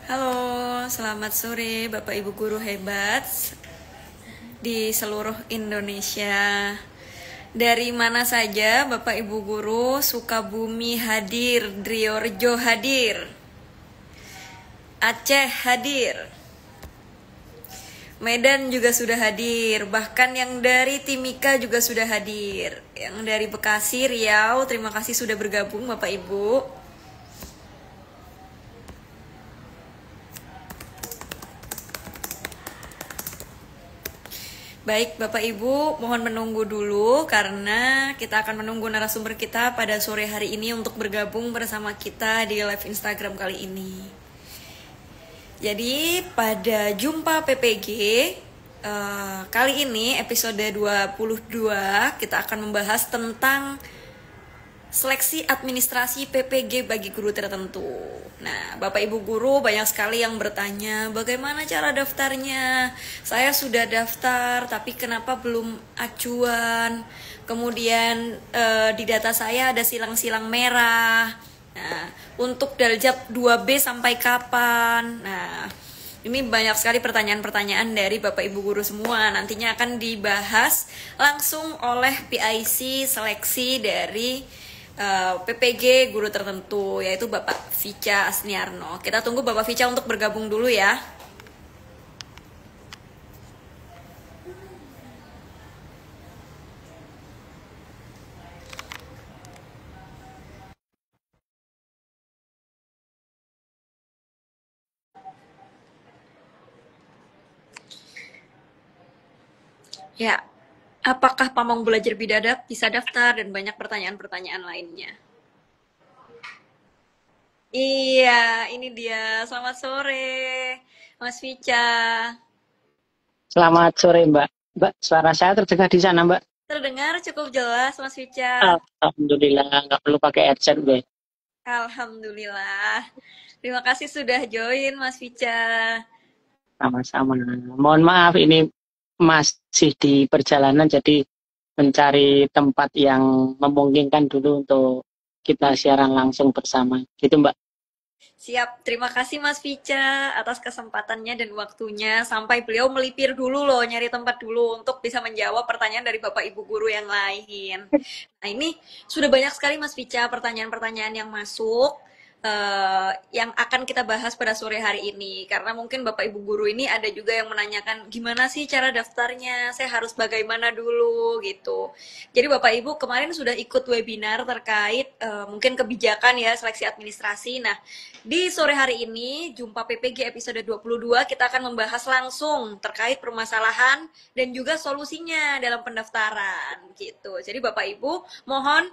Halo, selamat sore Bapak Ibu guru hebat di seluruh Indonesia. Dari mana saja Bapak Ibu guru, Sukabumi hadir, Driorejo hadir, Aceh hadir, Medan juga sudah hadir, bahkan yang dari Timika juga sudah hadir. Yang dari Bekasi, Riau, terima kasih sudah bergabung Bapak Ibu. Baik Bapak Ibu, mohon menunggu dulu karena kita akan menunggu narasumber kita pada sore hari ini untuk bergabung bersama kita di live Instagram kali ini. Jadi pada Jumpa PPG kali ini episode 22 kita akan membahas tentang seleksi administrasi PPG bagi guru tertentu. Nah, Bapak Ibu guru banyak sekali yang bertanya, bagaimana cara daftarnya? Saya sudah daftar, tapi kenapa belum acuan? Kemudian di data saya ada silang-silang merah. Nah, untuk Daljab 2B sampai kapan? Nah, ini banyak sekali pertanyaan-pertanyaan dari Bapak Ibu guru semua. Nantinya akan dibahas langsung oleh PIC seleksi dari PPG guru tertentu, yaitu Bapak Vica Asniarno. Kita tunggu Bapak Vica untuk bergabung dulu ya. Ya, apakah Pamong Belajar Bidadab bisa daftar dan banyak pertanyaan-pertanyaan lainnya. Iya, ini dia. Selamat sore, Mas Vica. Selamat sore, Mbak. Mbak, suara saya terdengar di sana, Mbak. Terdengar cukup jelas, Mas Vica. Alhamdulillah, nggak perlu pakai headset, Mbak. Alhamdulillah. Terima kasih sudah join, Mas Vica. Sama-sama. Mohon maaf, ini masih di perjalanan, jadi mencari tempat yang memungkinkan dulu untuk kita siaran langsung bersama. Gitu, Mbak. Siap, terima kasih Mas Vica atas kesempatannya dan waktunya. Sampai beliau melipir dulu loh, nyari tempat dulu untuk bisa menjawab pertanyaan dari Bapak Ibu guru yang lain. Nah ini sudah banyak sekali Mas Vica pertanyaan-pertanyaan yang masuk. Yang akan kita bahas pada sore hari ini karena mungkin Bapak Ibu guru ini ada juga yang menanyakan gimana sih cara daftarnya, saya harus bagaimana dulu gitu. Jadi Bapak Ibu kemarin sudah ikut webinar terkait mungkin kebijakan ya seleksi administrasi. Nah, di sore hari ini Jumpa PPG episode 22 kita akan membahas langsung terkait permasalahan dan juga solusinya dalam pendaftaran gitu. Jadi Bapak Ibu mohon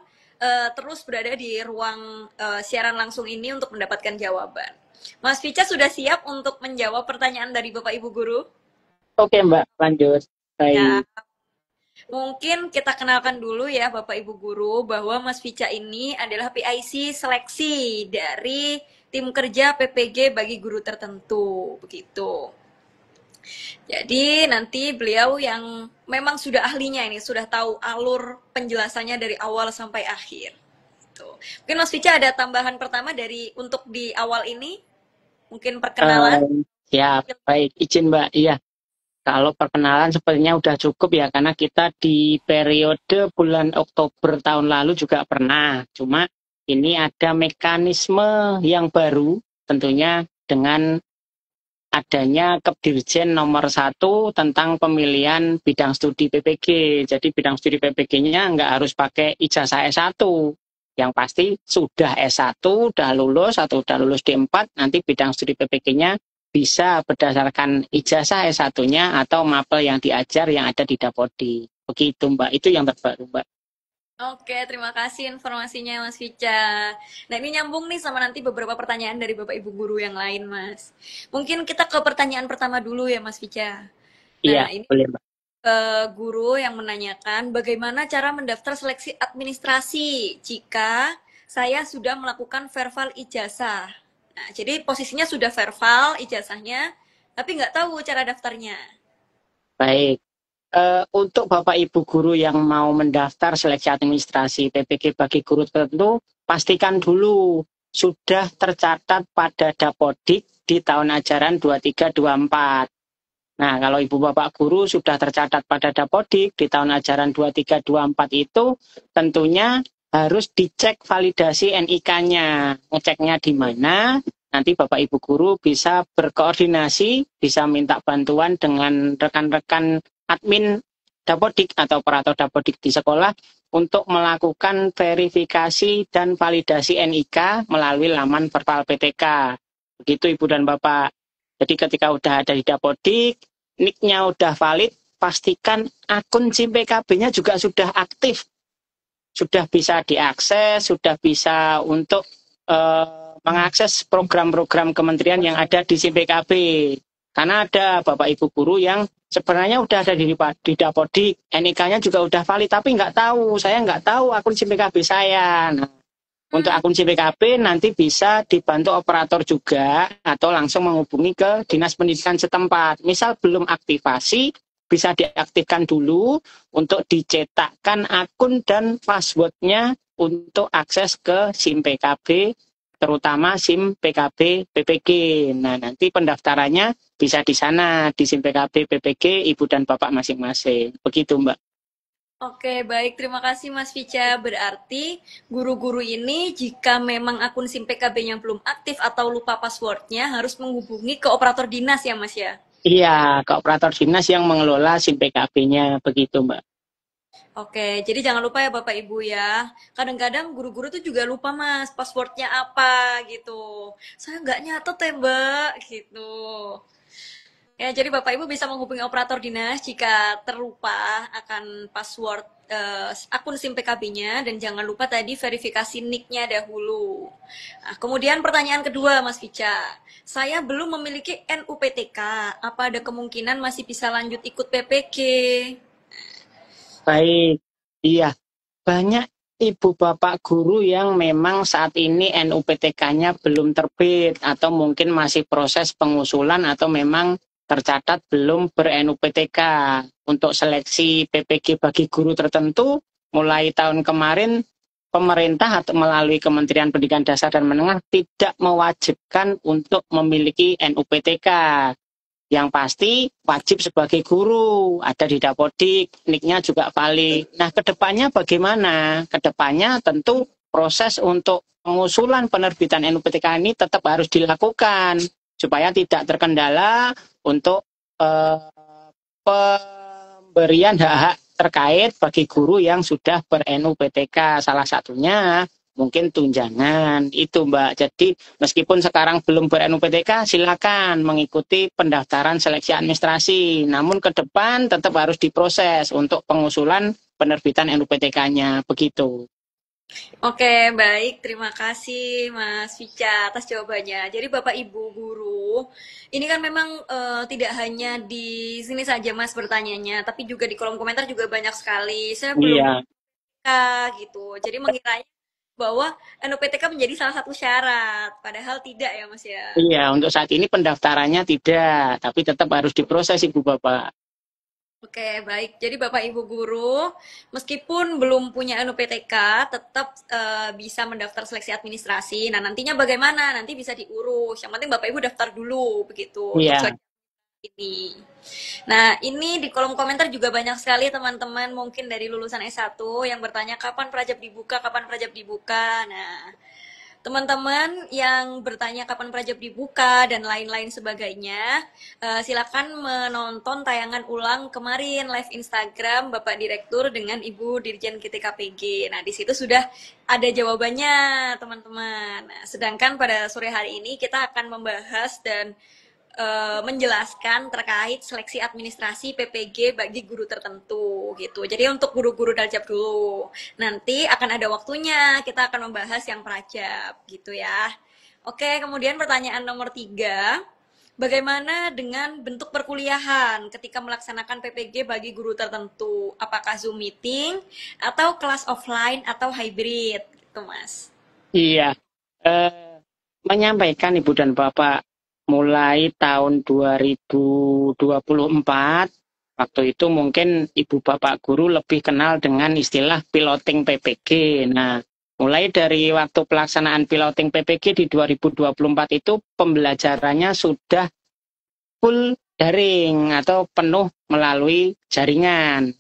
terus berada di ruang siaran langsung ini untuk mendapatkan jawaban. Mas Vica sudah siap untuk menjawab pertanyaan dari Bapak Ibu guru? Oke, Mbak, lanjut. Ya, Baik. mungkin kita kenalkan dulu ya Bapak Ibu guru bahwa Mas Vica ini adalah PIC seleksi dari tim kerja PPG bagi guru tertentu, begitu. Jadi nanti beliau yang memang sudah ahlinya ini, sudah tahu alur penjelasannya dari awal sampai akhir. Tuh. Mungkin Mas Vica ada tambahan pertama dari untuk di awal ini, mungkin perkenalan. Ya, baik. Izin, Mbak. Iya. Kalau perkenalan sepertinya udah cukup ya, karena kita di periode bulan Oktober tahun lalu juga pernah. Cuma ini ada mekanisme yang baru, tentunya dengan adanya Kepdirjen nomor 1 tentang pemilihan bidang studi PPG. Jadi bidang studi PPG-nya nggak harus pakai ijazah S1. Yang pasti sudah S1, udah lulus atau udah lulus D4, nanti bidang studi PPG-nya bisa berdasarkan ijazah S1-nya atau mapel yang diajar yang ada di Dapodi. Begitu, Mbak. Itu yang terbaru, Mbak. Oke, terima kasih informasinya Mas Vica. Nah ini nyambung nih sama nanti beberapa pertanyaan dari Bapak Ibu guru yang lain Mas. Mungkin kita ke pertanyaan pertama dulu ya Mas Vica. Iya, Nah ini boleh, Mbak. guru yang menanyakan bagaimana cara mendaftar seleksi administrasi jika saya sudah melakukan verval ijazah. Nah, jadi posisinya sudah verval ijazahnya, tapi nggak tahu cara daftarnya. Baik. Untuk Bapak Ibu guru yang mau mendaftar seleksi administrasi PPG bagi guru tertentu, pastikan dulu sudah tercatat pada Dapodik di tahun ajaran 23-24. Nah, kalau Ibu Bapak Guru sudah tercatat pada Dapodik di tahun ajaran 23-24 itu tentunya harus dicek validasi NIK-nya. Ngeceknya di mana? Nanti Bapak Ibu Guru bisa berkoordinasi, bisa minta bantuan dengan rekan-rekan admin Dapodik atau operator Dapodik di sekolah untuk melakukan verifikasi dan validasi NIK melalui laman Verval PTK. Begitu Ibu dan Bapak. Jadi ketika udah ada di Dapodik, NIK-nya udah valid, pastikan akun SIM PKB-nya juga sudah aktif. Sudah bisa diakses, sudah bisa untuk mengakses program-program kementerian yang ada di SIM PKB. Karena ada Bapak Ibu Guru yang sebenarnya udah ada di Dapodik, NIK-nya juga udah valid, tapi saya nggak tahu akun SIM PKB saya. Nah, untuk akun SIM PKB nanti bisa dibantu operator juga atau langsung menghubungi ke Dinas Pendidikan setempat. Misal belum aktivasi, bisa diaktifkan dulu untuk dicetakkan akun dan passwordnya untuk akses ke SIM PKB, terutama SIM PKB PPG. Nah, nanti pendaftarannya bisa di sana, di SIM PKB PPG Ibu dan Bapak masing-masing. Begitu, Mbak. Oke, baik. Terima kasih Mas Vica. Berarti guru-guru ini jika memang akun SIM PKB-nya belum aktif atau lupa passwordnya harus menghubungi ke operator dinas ya Mas ya? Iya, ke operator dinas yang mengelola SIM PKB-nya. Begitu, Mbak. Oke, jadi jangan lupa ya Bapak Ibu ya. Kadang-kadang guru-guru tuh juga lupa Mas, passwordnya apa gitu. Saya nggak nyatet ya Mbak, gitu. Ya, jadi Bapak Ibu bisa menghubungi operator dinas jika terlupa akan password akun SIM PKB-nya dan jangan lupa tadi verifikasi NIK-nya dahulu. Nah, kemudian pertanyaan kedua Mas Vica, saya belum memiliki NUPTK, apa ada kemungkinan masih bisa lanjut ikut PPG? Baik, iya. Banyak Ibu Bapak Guru yang memang saat ini NUPTK-nya belum terbit atau mungkin masih proses pengusulan atau memang tercatat belum ber-NUPTK. Untuk seleksi PPG bagi guru tertentu, mulai tahun kemarin pemerintah atau melalui Kementerian Pendidikan Dasar dan Menengah tidak mewajibkan untuk memiliki NUPTK. Yang pasti wajib sebagai guru, ada di Dapodik, NIK-nya juga valid. Nah, kedepannya bagaimana? Kedepannya tentu proses untuk pengusulan penerbitan NUPTK ini tetap harus dilakukan supaya tidak terkendala untuk pemberian hak-hak terkait bagi guru yang sudah ber-NUPTK. Salah satunya mungkin tunjangan itu Mbak. Jadi meskipun sekarang belum ber-NUPTK, silakan mengikuti pendaftaran seleksi administrasi. Namun ke depan tetap harus diproses untuk pengusulan penerbitan NUPTK-nya. Begitu. Oke, baik. Terima kasih Mas Vica atas jawabannya. Jadi Bapak Ibu guru, ini kan memang tidak hanya di sini saja Mas bertanyanya, tapi juga di kolom komentar juga banyak sekali. Saya belum Iya. gitu. Jadi mengiranya bahwa NUPTK menjadi salah satu syarat, padahal tidak ya Mas ya. Iya, untuk saat ini pendaftarannya tidak, tapi tetap harus diproses Ibu Bapak. Oke, baik. Jadi Bapak Ibu guru, meskipun belum punya NUPTK, tetap bisa mendaftar seleksi administrasi. Nah, nantinya bagaimana? Nanti bisa diurus. Yang penting Bapak Ibu daftar dulu begitu untuk Iya. seleksi ini. Nah, ini di kolom komentar juga banyak sekali teman-teman mungkin dari lulusan S1 yang bertanya kapan Prajab dibuka, kapan Prajab dibuka. Nah, teman-teman yang bertanya kapan Prajab dibuka dan lain-lain sebagainya, silakan menonton tayangan ulang kemarin live Instagram Bapak Direktur dengan Ibu Dirjen KTKPG. Nah, di situ sudah ada jawabannya, teman-teman. Nah, sedangkan pada sore hari ini kita akan membahas dan menjelaskan terkait seleksi administrasi PPG bagi guru tertentu gitu. Jadi untuk guru-guru Daljab dulu. Nanti akan ada waktunya kita akan membahas yang Prajab gitu ya. Oke, kemudian pertanyaan nomor 3. Bagaimana dengan bentuk perkuliahan ketika melaksanakan PPG bagi guru tertentu? Apakah Zoom meeting atau kelas offline atau hybrid gitu, Mas? Iya. Menyampaikan Ibu dan Bapak mulai tahun 2024, waktu itu mungkin Ibu Bapak Guru lebih kenal dengan istilah piloting PPG. Nah, Mulai dari waktu pelaksanaan piloting PPG di 2024 itu pembelajarannya sudah full daring atau penuh melalui jaringan.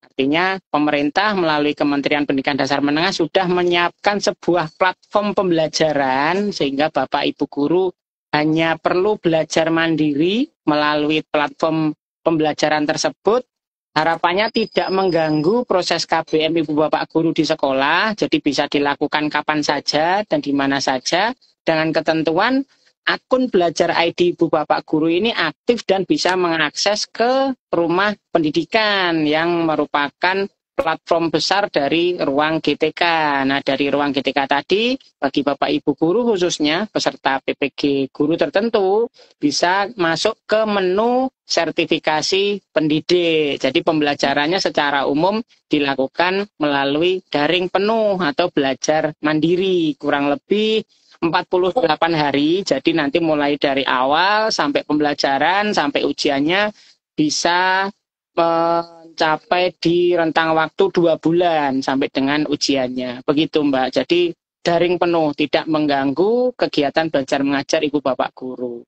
Artinya pemerintah melalui Kementerian Pendidikan Dasar Menengah sudah menyiapkan sebuah platform pembelajaran sehingga Bapak Ibu guru hanya perlu belajar mandiri melalui platform pembelajaran tersebut. Harapannya tidak mengganggu proses KBM Ibu Bapak guru di sekolah, jadi bisa dilakukan kapan saja dan di mana saja dengan ketentuan akun belajar ID Ibu Bapak guru ini aktif dan bisa mengakses ke rumah pendidikan yang merupakan platform besar dari ruang GTK. Nah, dari ruang GTK tadi, bagi Bapak Ibu guru khususnya peserta PPG guru tertentu bisa masuk ke menu sertifikasi pendidik. Jadi pembelajarannya secara umum dilakukan melalui daring penuh atau belajar mandiri, kurang lebih 48 hari, jadi nanti mulai dari awal sampai pembelajaran, sampai ujiannya bisa mencapai di rentang waktu 2 bulan sampai dengan ujiannya. Begitu Mbak, jadi daring penuh, tidak mengganggu kegiatan belajar mengajar Ibu Bapak guru.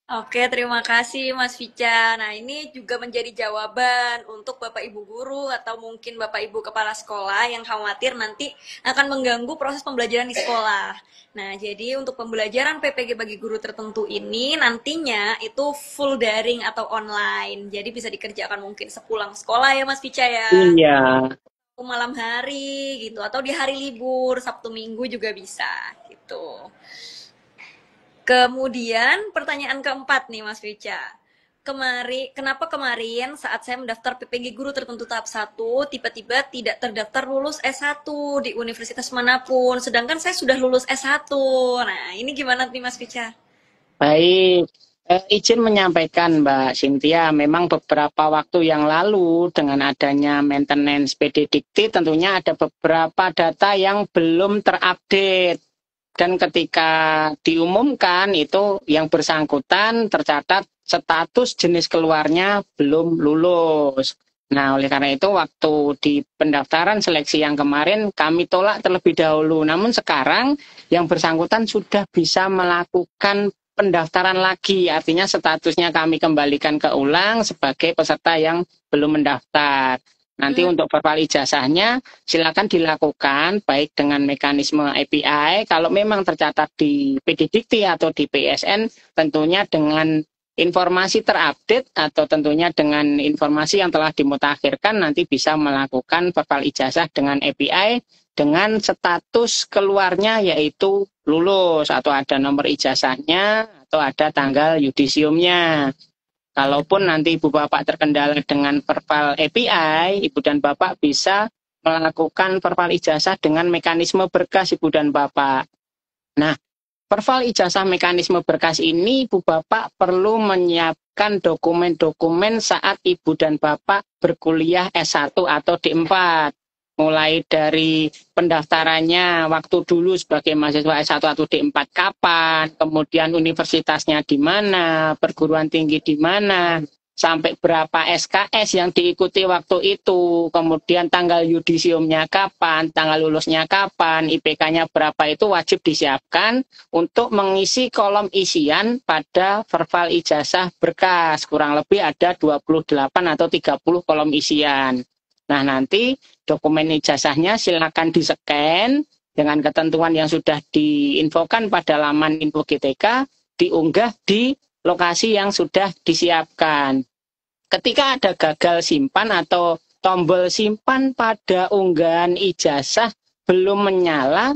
Oke, terima kasih Mas Vica. Nah, ini juga menjadi jawaban untuk Bapak Ibu guru atau mungkin Bapak Ibu kepala sekolah yang khawatir nanti akan mengganggu proses pembelajaran di sekolah. Nah, jadi untuk pembelajaran PPG bagi guru tertentu ini nantinya itu full daring atau online. Jadi bisa dikerjakan mungkin sepulang sekolah ya Mas Vica ya. Iya. Malam hari gitu atau di hari libur, Sabtu Minggu juga bisa gitu. Kemudian pertanyaan keempat nih Mas Vica. Kenapa kemarin saat saya mendaftar PPG guru tertentu tahap 1, tiba-tiba tidak terdaftar lulus S1 di universitas manapun, sedangkan saya sudah lulus S1. Nah, ini gimana nih Mas Vica? Baik, izin menyampaikan Mbak Cynthia, memang beberapa waktu yang lalu dengan adanya maintenance PD Dikti tentunya ada beberapa data yang belum terupdate. Dan ketika diumumkan itu yang bersangkutan tercatat status jenis keluarnya belum lulus. Nah, oleh karena itu waktu di pendaftaran seleksi yang kemarin kami tolak terlebih dahulu. Namun sekarang yang bersangkutan sudah bisa melakukan pendaftaran lagi. Artinya statusnya kami kembalikan ke ulang sebagai peserta yang belum mendaftar. Nanti untuk verbal ijazahnya silakan dilakukan baik dengan mekanisme API. Kalau memang tercatat di PD Dikti atau di PSN tentunya dengan informasi terupdate atau tentunya dengan informasi yang telah dimutakhirkan nanti bisa melakukan verbal ijazah dengan API dengan status keluarnya yaitu lulus atau ada nomor ijazahnya atau ada tanggal yudisiumnya. Kalaupun nanti Ibu Bapak terkendala dengan verbal API, Ibu dan Bapak bisa melakukan verbal ijazah dengan mekanisme berkas Ibu dan Bapak. Nah, verbal ijazah mekanisme berkas ini Ibu Bapak perlu menyiapkan dokumen-dokumen saat Ibu dan Bapak berkuliah S1 atau D4. Mulai dari pendaftarannya waktu dulu sebagai mahasiswa S1 atau D4 kapan, kemudian universitasnya di mana, perguruan tinggi di mana, sampai berapa SKS yang diikuti waktu itu, kemudian tanggal yudisiumnya kapan, tanggal lulusnya kapan, IPK-nya berapa itu wajib disiapkan untuk mengisi kolom isian pada verbal ijazah berkas. Kurang lebih ada 28 atau 30 kolom isian. Nah, nanti dokumen ijazahnya silakan di-scan dengan ketentuan yang sudah diinfokan pada laman info GTK, diunggah di lokasi yang sudah disiapkan. Ketika ada gagal simpan atau tombol simpan pada unggahan ijazah belum menyala,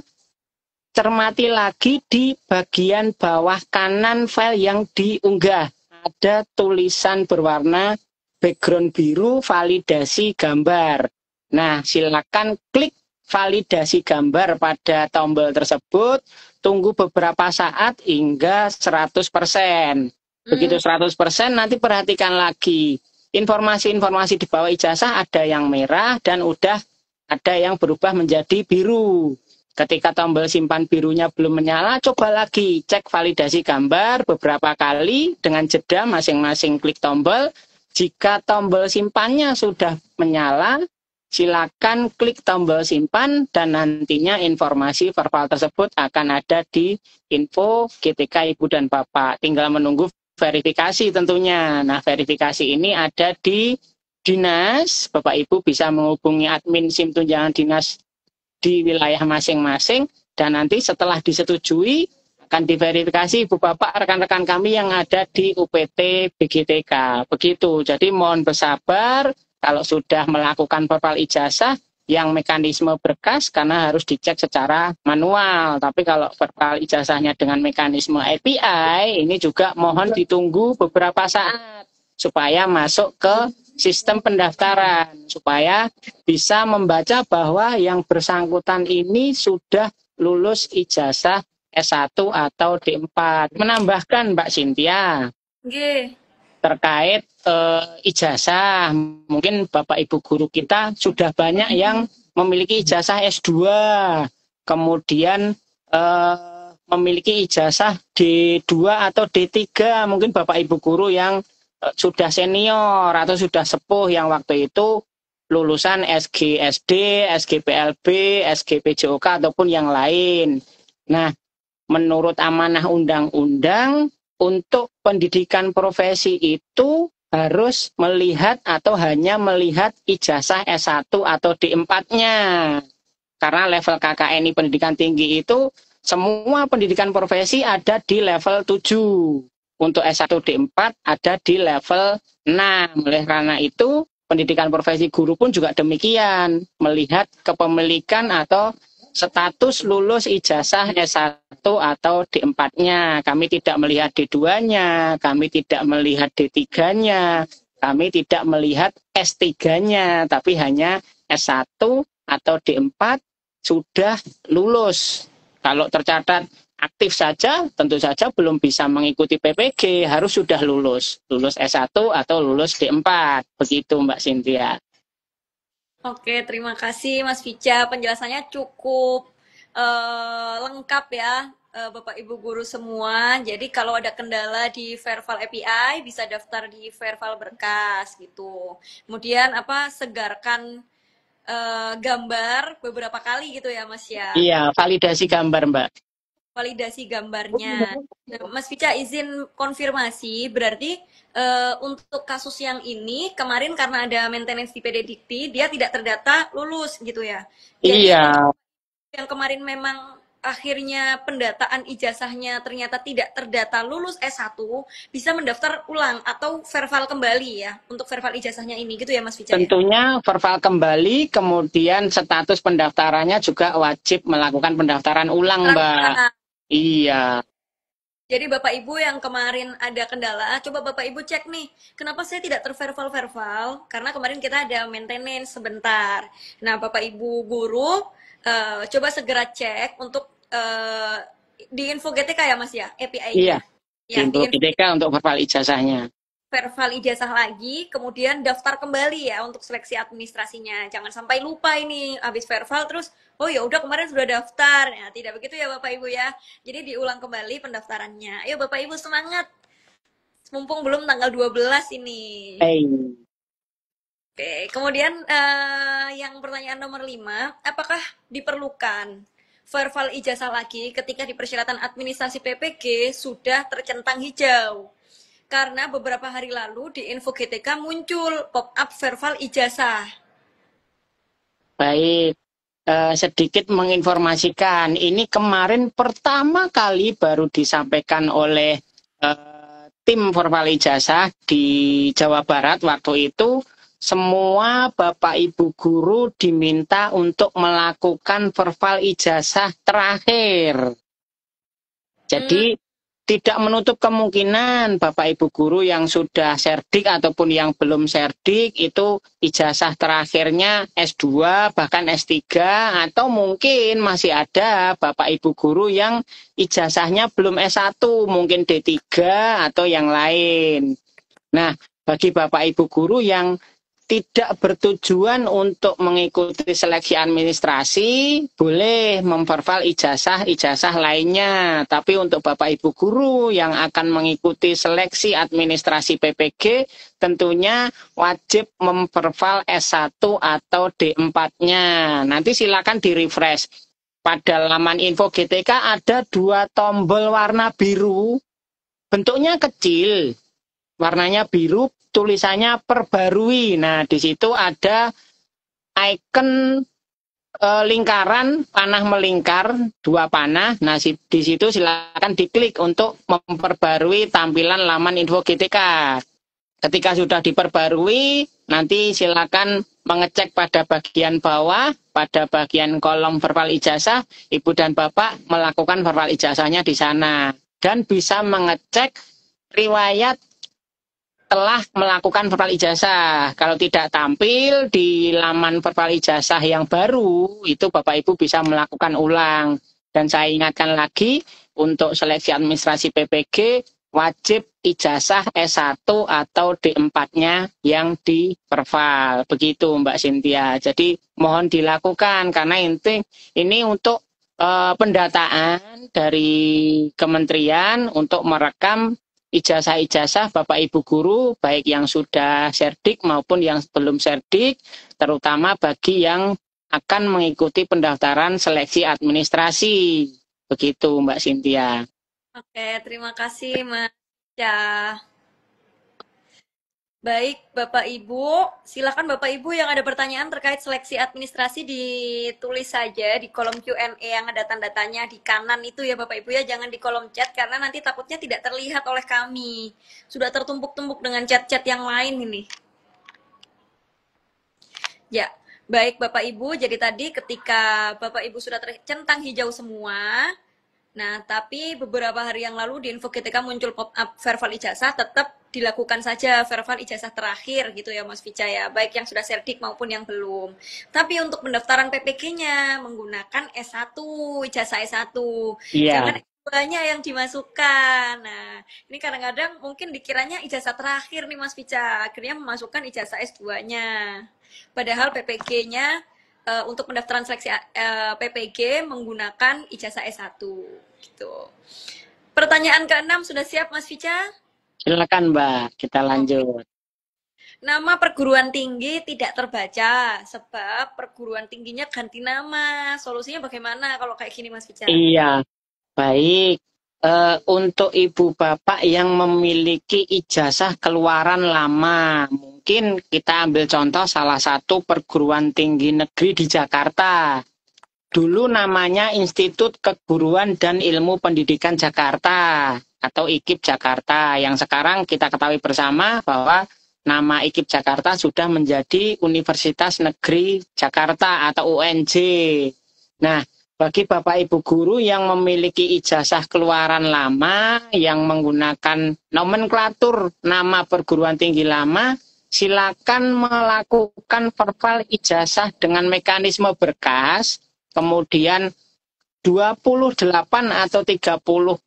cermati lagi di bagian bawah kanan file yang diunggah. Ada tulisan berwarna background biru validasi gambar. Nah, silakan klik validasi gambar pada tombol tersebut, tunggu beberapa saat hingga 100%. Begitu 100%, nanti perhatikan lagi. Informasi-informasi di bawah ijazah ada yang merah dan udah ada yang berubah menjadi biru. Ketika tombol simpan birunya belum menyala, coba lagi cek validasi gambar beberapa kali dengan jeda masing-masing klik tombol. Jika tombol simpannya sudah menyala, silakan klik tombol simpan dan nantinya informasi verbal tersebut akan ada di info GTK Ibu dan Bapak. Tinggal menunggu verifikasi tentunya. Nah, verifikasi ini ada di dinas. Bapak Ibu bisa menghubungi admin SIM tunjangan dinas di wilayah masing-masing dan nanti setelah disetujui akan diverifikasi Ibu Bapak rekan-rekan kami yang ada di UPT BGTK. Begitu. Jadi mohon bersabar kalau sudah melakukan verbal ijazah yang mekanisme berkas karena harus dicek secara manual. Tapi kalau verbal ijazahnya dengan mekanisme API ini juga mohon ditunggu beberapa saat supaya masuk ke sistem pendaftaran, supaya bisa membaca bahwa yang bersangkutan ini sudah lulus ijazah S1 atau D4. Menambahkan Mbak Cynthia, terkait ijazah, mungkin Bapak Ibu guru kita sudah banyak yang memiliki ijazah S2, kemudian memiliki ijazah D2 atau D3, mungkin Bapak Ibu guru yang sudah senior atau sudah sepuh yang waktu itu lulusan SGSD, SGPLB, SGPJOK ataupun yang lain. Nah, menurut amanah undang-undang untuk pendidikan profesi itu harus melihat atau hanya melihat ijazah S1 atau D4-nya. Karena level KKNI pendidikan tinggi itu semua pendidikan profesi ada di level 7. Untuk S1 D4 ada di level 6. Oleh karena itu pendidikan profesi guru pun juga demikian, melihat kepemilikan atau status lulus ijazah S1 atau D4-nya. Kami tidak melihat D2-nya, kami tidak melihat D3-nya, kami tidak melihat S3-nya, tapi hanya S1 atau D4 sudah lulus. Kalau tercatat aktif saja, tentu saja belum bisa mengikuti PPG, harus sudah lulus S1 atau lulus D4. Begitu Mbak Cynthia. Oke, terima kasih Mas Vica. Penjelasannya cukup lengkap ya, Bapak Ibu guru semua. Jadi kalau ada kendala di Verval API bisa daftar di Verval berkas gitu. Kemudian segarkan gambar beberapa kali gitu ya Mas ya. Iya, validasi gambar Mbak. Validasi gambarnya. Nah, Mas Vica izin konfirmasi, berarti untuk kasus yang ini kemarin karena ada maintenance di PD Dikti, dia tidak terdata lulus gitu ya. Jadi iya. Yang kemarin memang akhirnya pendataan ijazahnya ternyata tidak terdata lulus S1, bisa mendaftar ulang atau verval kembali ya untuk verval ijazahnya ini gitu ya Mas Vica? Tentunya verval kembali, kemudian status pendaftarannya juga wajib melakukan pendaftaran ulang Mbak. Iya. Jadi Bapak Ibu yang kemarin ada kendala, coba Bapak Ibu cek nih, kenapa saya tidak terverval-verval? Karena kemarin kita ada maintenance sebentar. Nah, Bapak Ibu guru, coba segera cek untuk di info GTK ya Mas ya, API-nya. Iya, Ya, di info GTK untuk verval ijazahnya. Verval ijazah lagi, kemudian daftar kembali ya untuk seleksi administrasinya. Jangan sampai lupa ini habis verval terus, oh ya udah kemarin sudah daftar. Nah, tidak begitu ya Bapak Ibu ya. Jadi diulang kembali pendaftarannya. Ayo Bapak Ibu semangat. Mumpung belum tanggal 12 ini. Oke, kemudian yang pertanyaan nomor 5, apakah diperlukan verval ijazah lagi ketika di persyaratan administrasi PPG sudah tercentang hijau? Karena beberapa hari lalu di info GTK muncul pop-up verval ijazah. Baik, sedikit menginformasikan. Ini kemarin pertama kali baru disampaikan oleh tim verval ijazah di Jawa Barat waktu itu. Semua Bapak Ibu guru diminta untuk melakukan verval ijazah terakhir. Jadi tidak menutup kemungkinan Bapak Ibu guru yang sudah serdik ataupun yang belum serdik itu ijazah terakhirnya S2 bahkan S3 atau mungkin masih ada Bapak Ibu guru yang ijazahnya belum S1 mungkin D3 atau yang lain. Nah, bagi Bapak Ibu guru yang tidak bertujuan untuk mengikuti seleksi administrasi, boleh memperval ijazah lainnya. Tapi untuk Bapak Ibu guru yang akan mengikuti seleksi administrasi PPG, tentunya wajib memperval S1 atau D4-nya. Nanti silakan di-refresh. Pada laman info GTK ada 2 tombol warna biru, bentuknya kecil, warnanya biru, tulisannya perbarui. Nah, di situ ada icon lingkaran, panah melingkar, 2 panah. Nah, di situ silakan diklik untuk memperbarui tampilan laman info GTK. Ketika sudah diperbarui, nanti silakan mengecek pada bagian bawah, pada bagian kolom verbal ijazah, Ibu dan Bapak melakukan verbal ijazahnya di sana. Dan bisa mengecek riwayat telah melakukan verbal ijazah. Kalau tidak tampil di laman verbal ijazah yang baru, itu Bapak Ibu bisa melakukan ulang. Dan saya ingatkan lagi, untuk seleksi administrasi PPG, wajib ijazah S1 atau D4-nya yang diperval. Begitu Mbak Cynthia. Jadi mohon dilakukan, karena ini untuk pendataan dari kementerian untuk merekam ijazah-ijazah Bapak Ibu guru, baik yang sudah serdik maupun yang belum serdik, terutama bagi yang akan mengikuti pendaftaran seleksi administrasi. Begitu Mbak Cynthia. Oke, terima kasih Mas Ica. Baik, Bapak Ibu, silakan Bapak Ibu yang ada pertanyaan terkait seleksi administrasi ditulis saja di kolom Q&A yang ada tanda tanya di kanan itu ya Bapak Ibu ya, jangan di kolom chat karena nanti takutnya tidak terlihat oleh kami. Sudah tertumpuk-tumpuk dengan chat-chat yang lain ini. Ya, baik Bapak Ibu, jadi tadi ketika Bapak Ibu sudah tercentang hijau semua, nah, tapi beberapa hari yang lalu di info GTK muncul pop-up verbal ijazah, tetap dilakukan saja verbal ijazah terakhir gitu ya Mas Vica ya, baik yang sudah serdik maupun yang belum. Tapi untuk pendaftaran PPG-nya menggunakan S1, ijazah S1. Jangan S2-nya yang dimasukkan. Nah, ini kadang-kadang mungkin dikiranya ijazah terakhir nih Mas Vica, akhirnya memasukkan ijazah S2-nya. Padahal PPG-nya untuk pendaftaran seleksi PPG menggunakan ijazah S1 gitu. Pertanyaan ke-6 sudah siap Mas Vica? Silakan Mbak, kita lanjut. Nama perguruan tinggi tidak terbaca sebab perguruan tingginya ganti nama. Solusinya bagaimana kalau kayak gini Mas Vica? Iya, baik. Untuk Ibu Bapak yang memiliki ijazah keluaran lama, mungkin kita ambil contoh salah satu perguruan tinggi negeri di Jakarta. Dulu namanya Institut Keguruan dan Ilmu Pendidikan Jakarta atau IKIP Jakarta, yang sekarang kita ketahui bersama bahwa nama IKIP Jakarta sudah menjadi Universitas Negeri Jakarta atau UNJ. Nah, bagi Bapak Ibu guru yang memiliki ijazah keluaran lama yang menggunakan nomenklatur nama perguruan tinggi lama, silakan melakukan verbal ijazah dengan mekanisme berkas, kemudian 28 atau 30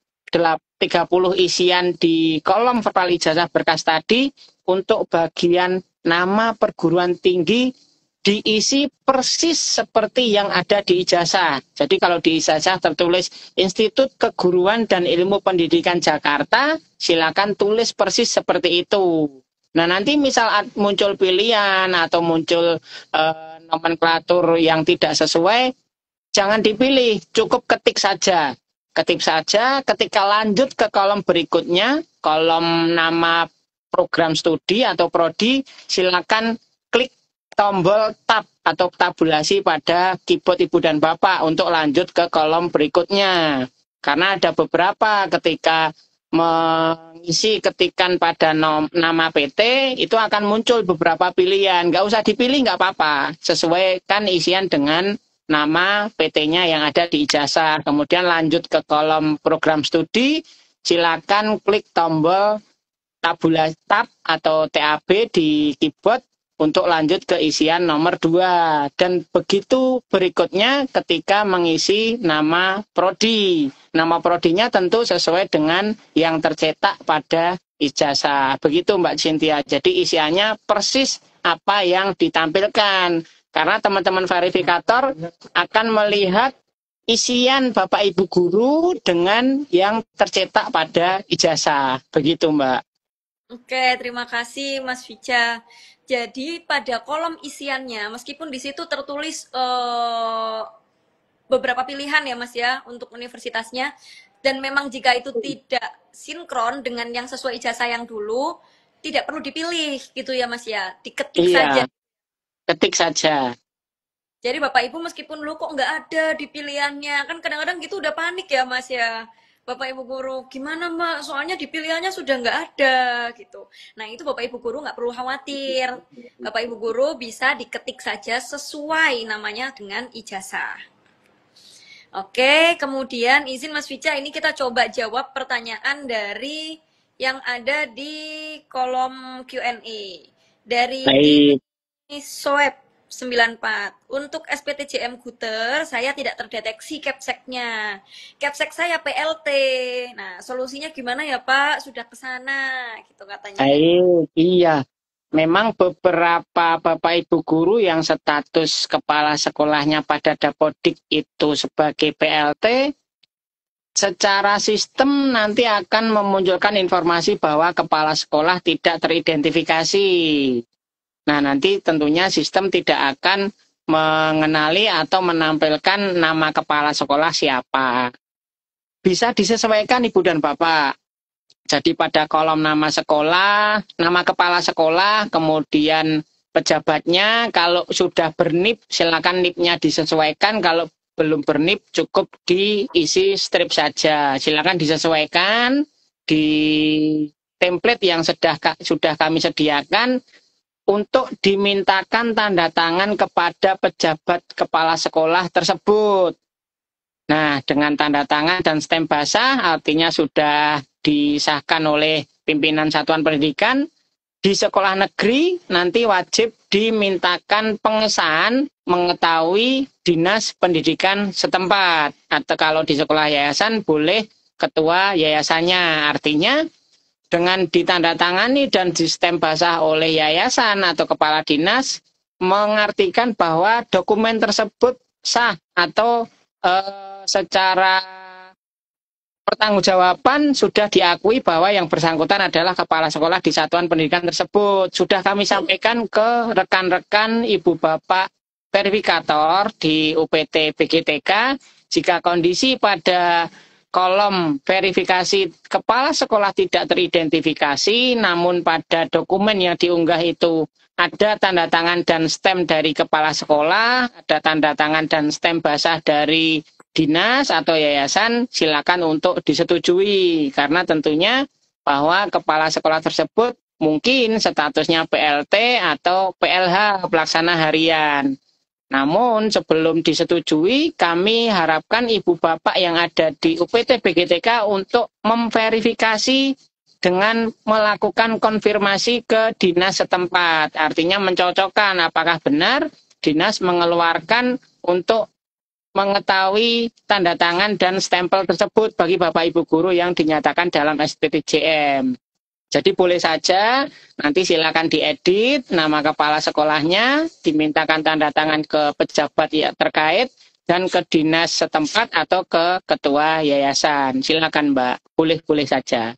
isian di kolom verbal ijazah berkas tadi untuk bagian nama perguruan tinggi diisi persis seperti yang ada di ijazah. Jadi kalau di ijazah tertulis Institut Keguruan dan Ilmu Pendidikan Jakarta, silakan tulis persis seperti itu. Nah, nanti misal muncul pilihan atau muncul nomenklatur yang tidak sesuai, jangan dipilih, cukup ketik saja. Ketik saja, ketika lanjut ke kolom berikutnya, kolom nama program studi atau prodi, silakan klik tombol tab atau tabulasi pada keyboard Ibu dan Bapak untuk lanjut ke kolom berikutnya. Karena ada beberapa ketika mengisi ketikan pada nama PT, itu akan muncul beberapa pilihan. Nggak usah dipilih, nggak apa-apa. Sesuaikan isian dengan nama PT-nya yang ada di ijazah. Kemudian lanjut ke kolom program studi, silakan klik tombol tabulasi tab atau TAB di keyboard untuk lanjut ke isian nomor 2. Dan begitu berikutnya ketika mengisi nama prodi. Nama prodinya tentu sesuai dengan yang tercetak pada ijazah. Begitu Mbak Cynthia. Jadi isiannya persis apa yang ditampilkan. Karena teman-teman verifikator akan melihat isian Bapak Ibu guru dengan yang tercetak pada ijazah. Begitu, Mbak. Oke, terima kasih Mas Vica. Jadi pada kolom isiannya, meskipun di situ tertulis beberapa pilihan ya Mas ya untuk universitasnya, dan memang jika itu tidak sinkron dengan yang sesuai ijazah yang dulu, tidak perlu dipilih gitu ya Mas ya, diketik saja. Iya, ketik saja. Jadi Bapak Ibu meskipun lu kok nggak ada di pilihannya, kan kadang-kadang gitu udah panik ya Mas ya. Bapak Ibu guru, gimana Mbak? Soalnya di pilihannya sudah nggak ada gitu. Nah itu Bapak Ibu guru nggak perlu khawatir. Bapak Ibu guru bisa diketik saja sesuai namanya dengan ijazah. Oke, kemudian izin Mas Vica, ini kita coba jawab pertanyaan dari yang ada di kolom Q&A. Dari Baik. ini Soeb 94. Untuk SPTJM Guter, saya tidak terdeteksi capsek-nya. Capsek saya PLT. Nah, solusinya gimana ya Pak? Sudah ke sana, gitu katanya. Baik, iya. Memang beberapa Bapak Ibu guru yang status kepala sekolahnya pada Dapodik itu sebagai PLT, secara sistem nanti akan memunculkan informasi bahwa kepala sekolah tidak teridentifikasi. Nah, nanti tentunya sistem tidak akan mengenali atau menampilkan nama kepala sekolah siapa. Bisa disesuaikan Ibu dan Bapak. Jadi pada kolom nama sekolah, nama kepala sekolah, kemudian pejabatnya, kalau sudah bernip silakan nipnya disesuaikan, kalau belum bernip cukup diisi strip saja. Silakan disesuaikan di template yang sudah kami sediakan untuk dimintakan tanda tangan kepada pejabat kepala sekolah tersebut. Nah, dengan tanda tangan dan stem basah artinya sudah disahkan oleh pimpinan satuan pendidikan, di sekolah negeri nanti wajib dimintakan pengesahan mengetahui dinas pendidikan setempat. Atau kalau di sekolah yayasan boleh ketua yayasannya. Artinya dengan ditandatangani dan di stem basah oleh yayasan atau kepala dinas mengartikan bahwa dokumen tersebut sah atau secara pertanggungjawaban sudah diakui bahwa yang bersangkutan adalah kepala sekolah di satuan pendidikan tersebut. Sudah kami sampaikan ke rekan-rekan ibu bapak verifikator di UPT BGTK, jika kondisi pada kolom verifikasi kepala sekolah tidak teridentifikasi, namun pada dokumen yang diunggah itu ada tanda tangan dan stem dari kepala sekolah, ada tanda tangan dan stem basah dari dinas atau yayasan, silakan untuk disetujui. Karena tentunya bahwa kepala sekolah tersebut mungkin statusnya PLT atau PLH, pelaksana harian. Namun sebelum disetujui, kami harapkan ibu bapak yang ada di UPT BGTK untuk memverifikasi dengan melakukan konfirmasi ke dinas setempat. Artinya mencocokkan apakah benar dinas mengeluarkan untuk mengetahui tanda tangan dan stempel tersebut bagi Bapak Ibu guru yang dinyatakan dalam SPTJM. Jadi boleh saja nanti silakan diedit nama kepala sekolahnya, dimintakan tanda tangan ke pejabat ya terkait dan ke dinas setempat atau ke ketua yayasan. Silakan Mbak, boleh-boleh saja.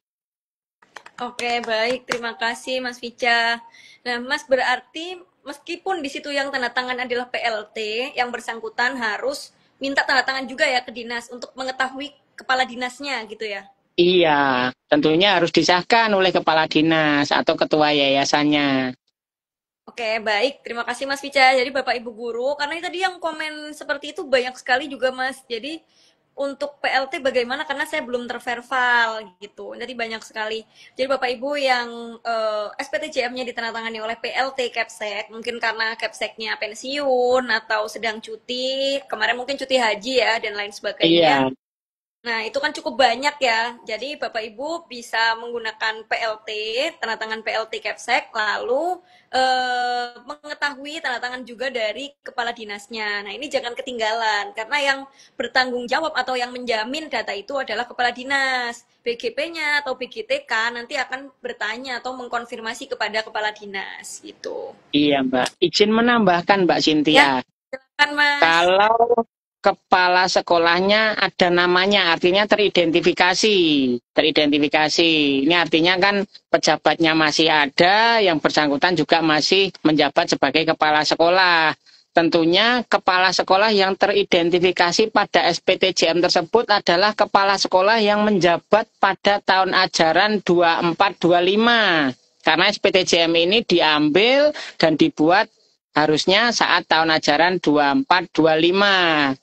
Oke, baik. Terima kasih Mas Vica. Nah, Mas berarti meskipun di situ yang tanda tangan adalah PLT, yang bersangkutan harus minta tanda tangan juga ya ke dinas untuk mengetahui kepala dinasnya gitu ya? Iya, tentunya harus disahkan oleh kepala dinas atau ketua yayasannya. Oke, baik. Terima kasih Mas Vica. Jadi Bapak Ibu guru, karena tadi yang komen seperti itu banyak sekali juga Mas. Jadi untuk PLT bagaimana? Karena saya belum terverval gitu. Jadi banyak sekali. Jadi Bapak Ibu yang SPTJM-nya ditandatangani oleh PLT Capsek, mungkin karena Capseknya pensiun atau sedang cuti, kemarin mungkin cuti haji ya dan lain sebagainya. Iya. Nah, itu kan cukup banyak ya. Jadi Bapak Ibu bisa menggunakan PLT, tanda tangan PLT Capsek, lalu mengetahui tanda tangan juga dari kepala dinasnya. Nah, ini jangan ketinggalan karena yang bertanggung jawab atau yang menjamin data itu adalah kepala dinas. BGP-nya atau BGTK nanti akan bertanya atau mengkonfirmasi kepada kepala dinas gitu. Iya, Mbak. Izin menambahkan, Mbak Ya, Cynthia. silakan Mas. Kalau kepala sekolahnya ada namanya, artinya teridentifikasi. Teridentifikasi. Ini artinya kan pejabatnya masih ada, yang bersangkutan juga masih menjabat sebagai kepala sekolah. Tentunya kepala sekolah yang teridentifikasi pada SPTJM tersebut adalah kepala sekolah yang menjabat pada tahun ajaran 24-25. Karena SPTJM ini diambil dan dibuat harusnya saat tahun ajaran 24-25.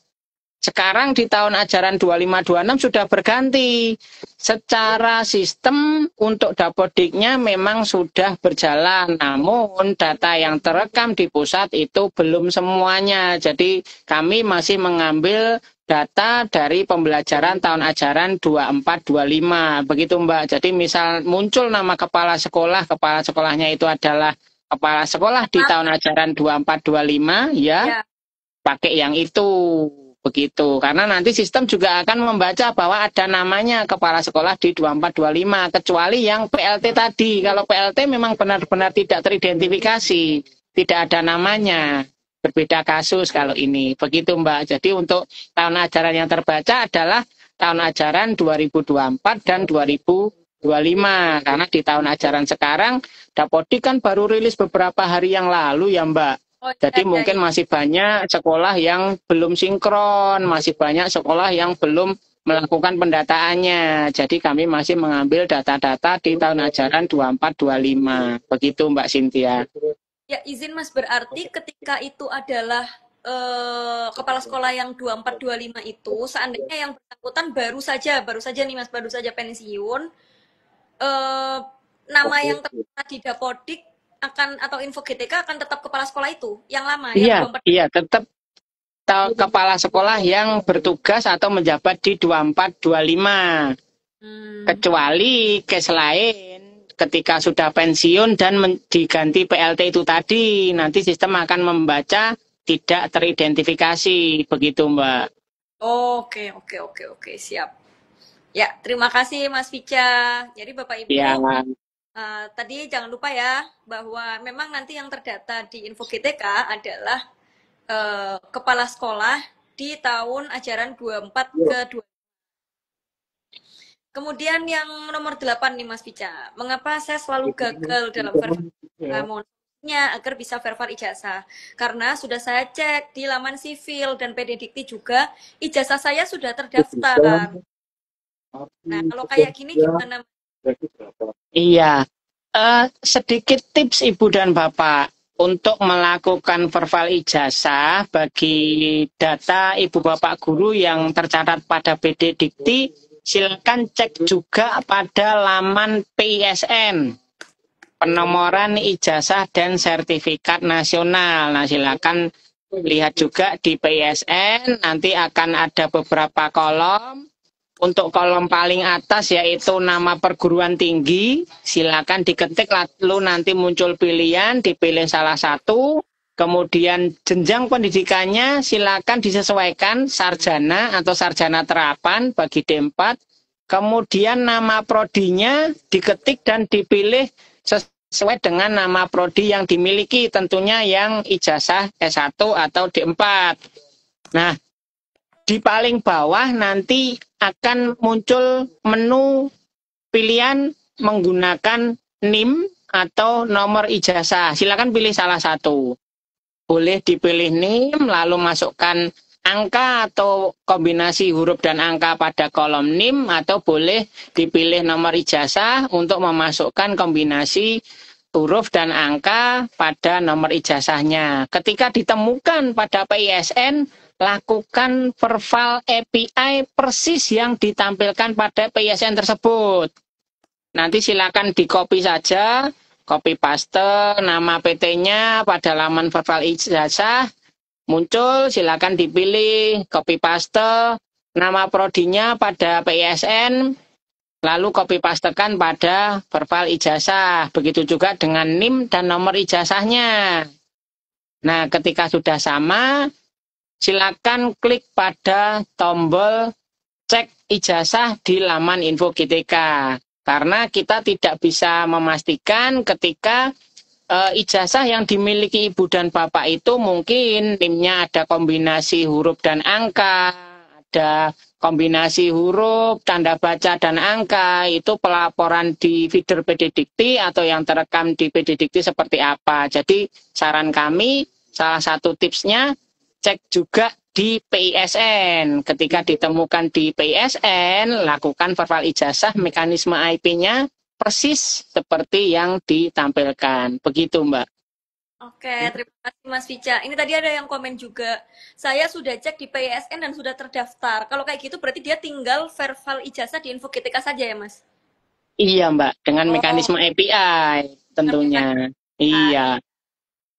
Sekarang di tahun ajaran 25-26 sudah berganti. Secara sistem untuk Dapodiknya memang sudah berjalan, namun data yang terekam di pusat itu belum semuanya. Jadi kami masih mengambil data dari pembelajaran tahun ajaran 24-25. Begitu Mbak. Jadi misal muncul nama kepala sekolahnya itu adalah kepala sekolah di tahun ajaran 24-25, ya Ya, pakai yang itu. Begitu, karena nanti sistem juga akan membaca bahwa ada namanya kepala sekolah di 24-25, kecuali yang PLT tadi. Kalau PLT memang benar-benar tidak teridentifikasi, tidak ada namanya. Berbeda kasus kalau ini. Begitu Mbak. Jadi untuk tahun ajaran yang terbaca adalah tahun ajaran 2024 dan 2025. Karena di tahun ajaran sekarang, Dapodik kan baru rilis beberapa hari yang lalu ya Mbak. oh Jadi iya, iya, mungkin iya. masih banyak sekolah yang belum sinkron, masih banyak sekolah yang belum melakukan pendataannya. Jadi kami masih mengambil data-data di tahun ajaran 24-25. Begitu Mbak Cynthia. Ya, izin Mas, berarti ketika itu adalah kepala sekolah yang 24-25 itu, seandainya yang bersangkutan baru saja nih Mas, baru saja pensiun, eh, nama yang tertera di Dapodik akan atau info GTK akan tetap kepala sekolah itu, yang lama, yang Iya, 24. iya, tetap kepala sekolah yang bertugas atau menjabat di 24-25. Hmm. Kecuali case lain ketika sudah pensiun dan diganti PLT itu tadi, nanti sistem akan membaca tidak teridentifikasi. Begitu Mbak. Oke, oke, oke, oke, siap. Ya, terima kasih Mas Vica. Jadi Bapak Ya, Ibu, tadi jangan lupa ya bahwa memang nanti yang terdata di info GTK adalah kepala sekolah di tahun ajaran 24 ke 2. Kemudian yang nomor 8 nih Mas Vica. Mengapa saya selalu gagal dalam verifikasinya agar bisa verify ijazah? Karena sudah saya cek di laman sivil dan PD Dikti juga ijazah saya sudah terdaftar. Nah, kalau kayak gini gimana? iya. Sedikit tips Ibu dan Bapak untuk melakukan verval ijazah bagi data Ibu Bapak guru yang tercatat pada PD Dikti, silakan cek juga pada laman PISN, penomoran ijazah dan sertifikat nasional. Nah, silakan lihat juga di PISN, nanti akan ada beberapa kolom. Untuk kolom paling atas yaitu nama perguruan tinggi, silakan diketik lalu nanti muncul pilihan, dipilih salah satu. Kemudian jenjang pendidikannya silakan disesuaikan sarjana atau sarjana terapan bagi D4. Kemudian nama prodinya diketik dan dipilih sesuai dengan nama prodi yang dimiliki, tentunya yang ijazah S1 atau D4. Nah, di paling bawah nanti akan muncul menu pilihan menggunakan NIM atau nomor ijazah. Silakan pilih salah satu. Boleh dipilih NIM, lalu masukkan angka atau kombinasi huruf dan angka pada kolom NIM, atau boleh dipilih nomor ijazah untuk memasukkan kombinasi huruf dan angka pada nomor ijazahnya. Ketika ditemukan pada PISN, lakukan verval API persis yang ditampilkan pada PISN tersebut. Nanti silakan di-copy saja, copy paste nama PT-nya pada laman verval ijazah, muncul, silakan dipilih, copy paste nama prodinya pada PISN, lalu copy pastekan pada verbal ijazah. Begitu juga dengan NIM dan nomor ijazahnya. Nah, ketika sudah sama, silakan klik pada tombol cek ijazah di laman info GTK. Karena kita tidak bisa memastikan ketika ijazah yang dimiliki ibu dan bapak itu mungkin NIM-nya ada kombinasi huruf dan angka, ada kombinasi huruf, tanda baca dan angka, itu pelaporan di feeder PD Dikti atau yang terekam di PD Dikti seperti apa. Jadi saran kami, salah satu tipsnya, cek juga di PISN. Ketika ditemukan di PISN, lakukan verbal ijazah, mekanisme IP-nya persis seperti yang ditampilkan. Begitu, Mbak. Oke, terima kasih Mas Vica. Ini tadi ada yang komen juga. Saya sudah cek di PISN dan sudah terdaftar. Kalau kayak gitu berarti dia tinggal verbal ijazah di info GTK saja ya, Mas? Iya, Mbak. Dengan Oh, mekanisme API tentunya. Iya.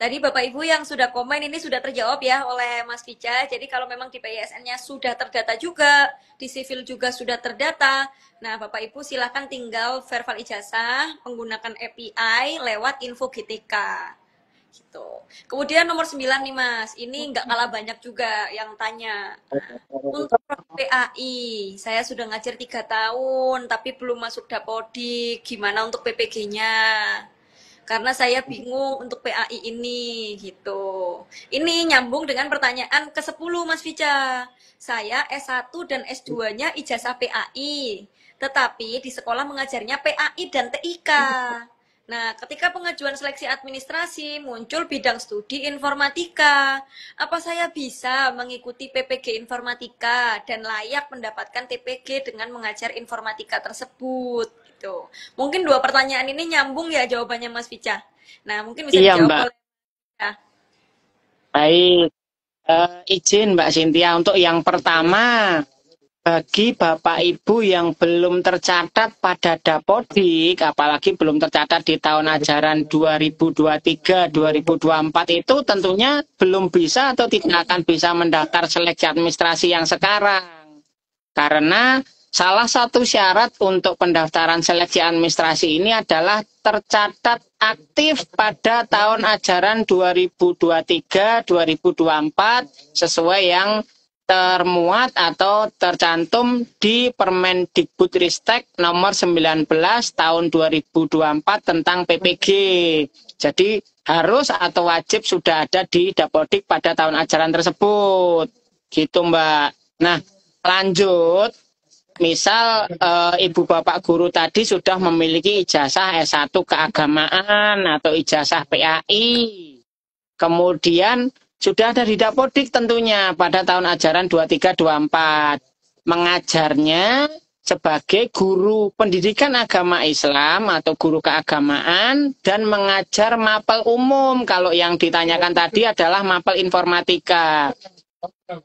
tadi Bapak Ibu yang sudah komen ini sudah terjawab ya oleh Mas Vica. Jadi kalau memang di PISN-nya sudah terdata juga, di sivil juga sudah terdata. Nah, Bapak Ibu silakan tinggal verbal ijazah menggunakan API lewat info GTK. Gitu. Kemudian nomor 9 nih Mas, ini nggak kalah banyak juga yang tanya. Untuk PAI, saya sudah ngajar 3 tahun, tapi belum masuk Dapodik. Gimana untuk PPG-nya? Karena saya bingung untuk PAI ini, gitu. Ini nyambung dengan pertanyaan ke-10 Mas Vica. Saya S1 dan S2-nya ijazah PAI, tetapi di sekolah mengajarnya PAI dan TIK. Nah, ketika pengajuan seleksi administrasi muncul bidang studi informatika, apa saya bisa mengikuti PPG informatika dan layak mendapatkan TPG dengan mengajar informatika tersebut? Gitu. Mungkin 2 pertanyaan ini nyambung ya jawabannya Mas Vica. Nah, mungkin bisa Iya, dijawab Mbak. oleh ya. Baik. Izin Mbak Cynthia untuk yang pertama, bagi Bapak Ibu yang belum tercatat pada Dapodik, apalagi belum tercatat di tahun ajaran 2023-2024 itu tentunya belum bisa atau tidak akan bisa mendaftar seleksi administrasi yang sekarang. Karena salah satu syarat untuk pendaftaran seleksi administrasi ini adalah tercatat aktif pada tahun ajaran 2023-2024 sesuai yang termuat atau tercantum di Permendikbudristek nomor 19 tahun 2024 tentang PPG. Jadi harus atau wajib sudah ada di Dapodik pada tahun ajaran tersebut. Gitu, Mbak. Nah, lanjut. Misal ibu bapak guru tadi sudah memiliki ijazah S1 keagamaan atau ijazah PAI. Kemudian sudah ada di Dapodik tentunya pada tahun ajaran 23-24. Mengajarnya sebagai guru pendidikan agama Islam atau guru keagamaan dan mengajar mapel umum. Kalau yang ditanyakan tadi adalah mapel informatika.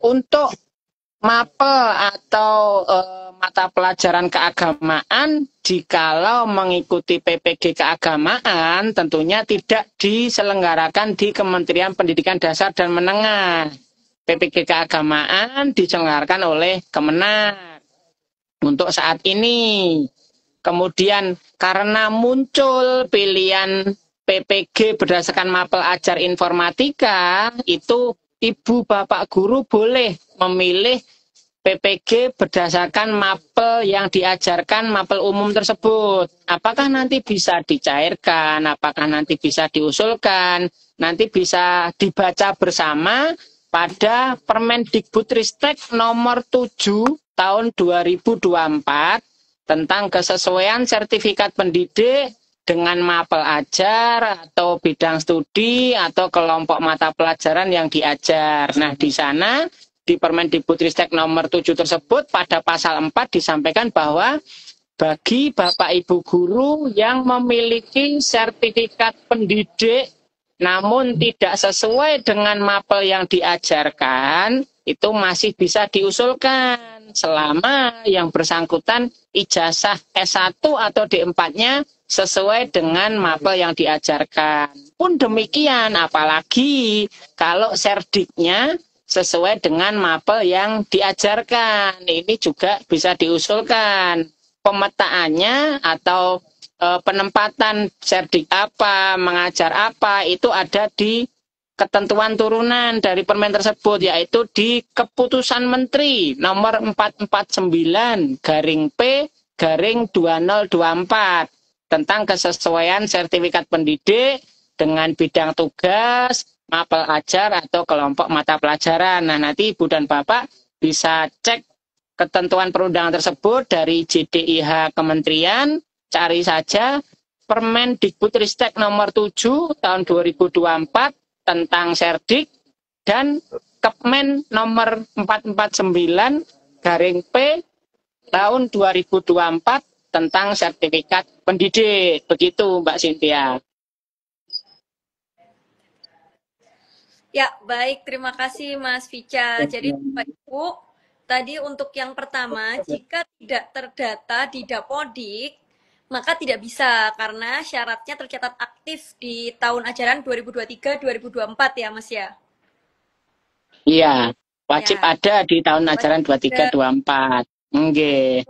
Untuk mapel atau mata pelajaran keagamaan jikalau mengikuti PPG keagamaan tentunya tidak diselenggarakan di Kementerian Pendidikan Dasar dan Menengah. PPG keagamaan diselenggarakan oleh Kemenak untuk saat ini. Kemudian karena muncul pilihan PPG berdasarkan mapel ajar informatika, itu ibu bapak guru boleh memilih PPG berdasarkan mapel yang diajarkan mapel umum tersebut. Apakah nanti bisa dicairkan, apakah nanti bisa diusulkan, nanti bisa dibaca bersama pada Permendikbudristek nomor 7 tahun 2024 tentang kesesuaian sertifikat pendidik dengan mapel ajar atau bidang studi atau kelompok mata pelajaran yang diajar. Nah, di sana di Permendikbudristek nomor 7 tersebut pada pasal 4 disampaikan bahwa bagi Bapak Ibu guru yang memiliki sertifikat pendidik namun tidak sesuai dengan mapel yang diajarkan, itu masih bisa diusulkan selama yang bersangkutan ijazah S1 atau D4-nya sesuai dengan mapel yang diajarkan. Pun demikian, apalagi kalau serdiknya sesuai dengan mapel yang diajarkan. Ini juga bisa diusulkan. Pemetaannya atau penempatan serdik apa, mengajar apa, itu ada di ketentuan turunan dari permen tersebut, yaitu di Keputusan Menteri nomor 449 garing P garing 2024 tentang kesesuaian sertifikat pendidik dengan bidang tugas, mapel ajar atau kelompok mata pelajaran. Nah, nanti Ibu dan Bapak bisa cek ketentuan perundangan tersebut dari JDIH Kementerian, cari saja Permendikbudristek nomor 7 tahun 2024 tentang Serdik dan Kepmen nomor 449 garing P tahun 2024 tentang sertifikat pendidik. Begitu Mbak Cynthia. Ya, baik. Terima kasih Mas Vica. Jadi Bapak Ibu, tadi untuk yang pertama, jika tidak terdata di Dapodik, maka tidak bisa karena syaratnya tercatat aktif di tahun ajaran 2023-2024 ya Mas ya? Iya, wajib Ya, ada di tahun ajaran wajib ada. 23-24. Nggih.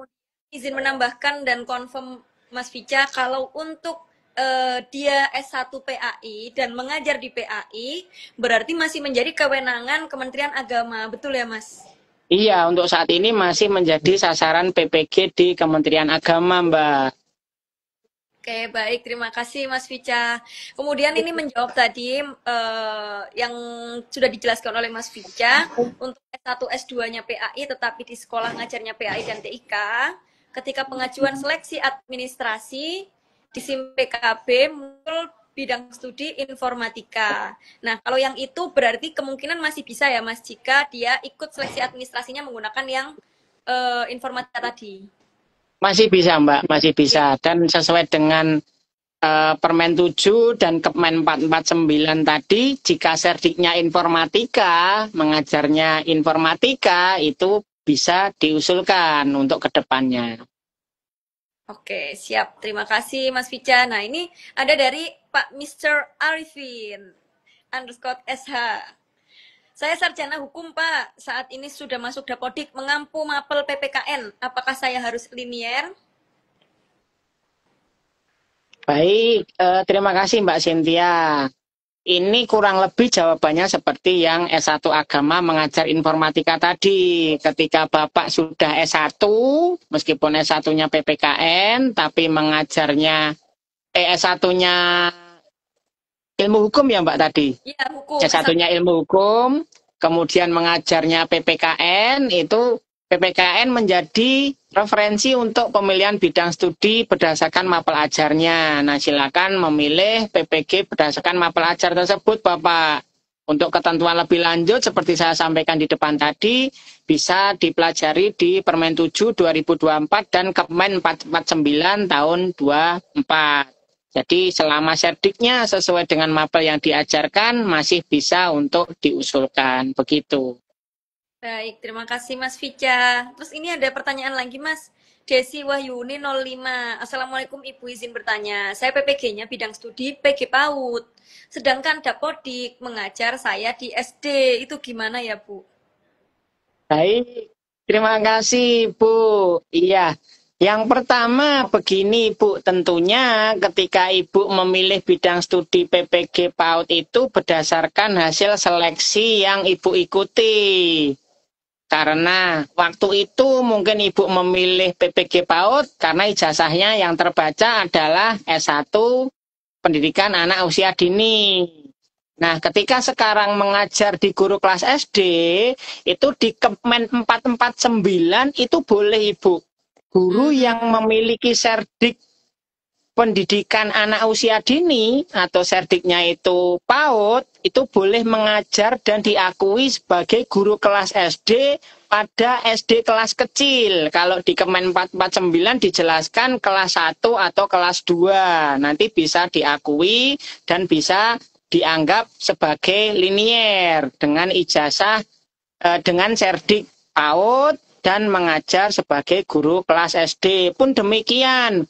Izin menambahkan dan confirm Mas Vica, kalau untuk dia S1 PAI dan mengajar di PAI, berarti masih menjadi kewenangan Kementerian Agama, betul ya Mas? Iya, untuk saat ini masih menjadi sasaran PPG di Kementerian Agama, Mbak. Oke, baik. Terima kasih, Mas Vica. Kemudian ini menjawab tadi yang sudah dijelaskan oleh Mas Vica, untuk S1, S2-nya PAI, tetapi di sekolah ngajarnya PAI dan TIK, ketika pengajuan seleksi administrasi, di SIM PKB, muncul bidang studi informatika. Nah, kalau yang itu berarti kemungkinan masih bisa ya, Mas, jika dia ikut seleksi administrasinya menggunakan yang informatika tadi. Masih bisa, Mbak, masih bisa. Dan sesuai dengan Permen 7 dan Kepmen 449 tadi, jika serdiknya informatika, mengajarnya informatika, itu bisa diusulkan untuk kedepannya. Oke, siap. Terima kasih, Mas Vica. Nah, ini ada dari Pak Mr. Arifin, underscore SH. Saya sarjana hukum, Pak. Saat ini sudah masuk Dapodik mengampu mapel PPKN. Apakah saya harus linier? Baik, terima kasih Mbak Cynthia. Ini kurang lebih jawabannya seperti yang S1 Agama mengajar informatika tadi. Ketika Bapak sudah S1, meskipun S1-nya PPKN, tapi mengajarnya S1-nya ilmu hukum ya Mbak tadi. Iya, hukum. S1-nya ilmu hukum, kemudian mengajarnya PPKN, itu PPKN menjadi referensi untuk pemilihan bidang studi berdasarkan mapel ajarnya. Nah, silakan memilih PPG berdasarkan mapel ajar tersebut, Bapak. Untuk ketentuan lebih lanjut, seperti saya sampaikan di depan tadi, bisa dipelajari di Permen 7 2024 dan Kepmen 449 tahun 24. Jadi selama serdiknya sesuai dengan mapel yang diajarkan, masih bisa untuk diusulkan. Begitu. Baik, terima kasih Mas Vica. Terus ini ada pertanyaan lagi Mas. Desi Wahyuni 05. Assalamualaikum Ibu, izin bertanya. Saya PPG-nya bidang studi PG PAUD. Sedangkan Dapodik mengajar saya di SD. Itu gimana ya Bu? Baik, terima kasih Bu. Iya, yang pertama begini Bu, tentunya ketika Ibu memilih bidang studi PPG PAUD itu berdasarkan hasil seleksi yang Ibu ikuti. Karena waktu itu mungkin Ibu memilih PPG PAUD karena ijazahnya yang terbaca adalah S1 Pendidikan Anak Usia Dini. Nah, ketika sekarang mengajar di guru kelas SD, itu di Kepmen 449 itu boleh Ibu. Guru yang memiliki serdik pendidikan anak usia dini atau serdiknya itu PAUD, itu boleh mengajar dan diakui sebagai guru kelas SD pada SD kelas kecil. Kalau di Kemen 449 dijelaskan kelas 1 atau kelas 2. Nanti bisa diakui dan bisa dianggap sebagai linier dengan ijazah dengan serdik PAUD dan mengajar sebagai guru kelas SD. Pun demikian,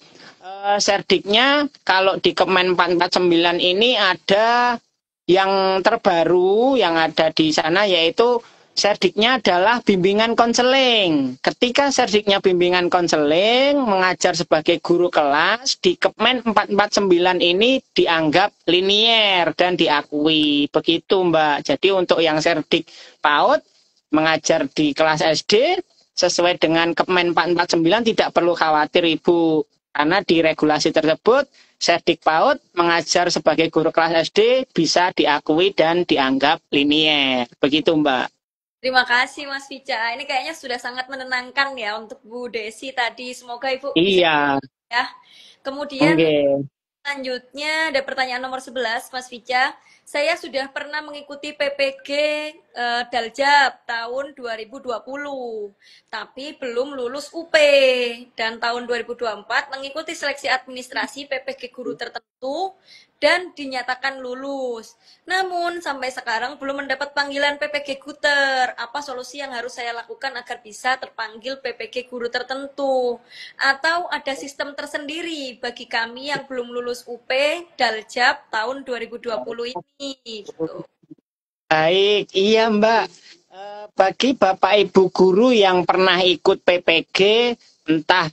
serdiknya kalau di Kemen 449 ini ada yang terbaru yang ada di sana, yaitu Serdiknya adalah bimbingan konseling. Ketika serdiknya bimbingan konseling, mengajar sebagai guru kelas, di Kepmen 449 ini dianggap linier dan diakui. Begitu Mbak. Jadi untuk yang serdik PAUD, mengajar di kelas SD, sesuai dengan Kepmen 449 tidak perlu khawatir Ibu. Karena di regulasi tersebut, serdik PAUD mengajar sebagai guru kelas SD bisa diakui dan dianggap linier. Begitu Mbak. Terima kasih Mas Vica. Ini kayaknya sudah sangat menenangkan ya untuk Bu Desi tadi. Semoga Ibu bisa Iya, ya. Kemudian oke. selanjutnya ada pertanyaan nomor 11, Mas Vica. Saya sudah pernah mengikuti PPG Daljab tahun 2020, tapi belum lulus UP. Dan tahun 2024 mengikuti seleksi administrasi PPG guru tertentu dan dinyatakan lulus. Namun sampai sekarang belum mendapat panggilan PPG Guter. Apa solusi yang harus saya lakukan agar bisa terpanggil PPG guru tertentu? Atau ada sistem tersendiri bagi kami yang belum lulus UP Daljab tahun 2020 ini gitu. Baik, iya Mbak. Bagi Bapak Ibu guru yang pernah ikut PPG, entah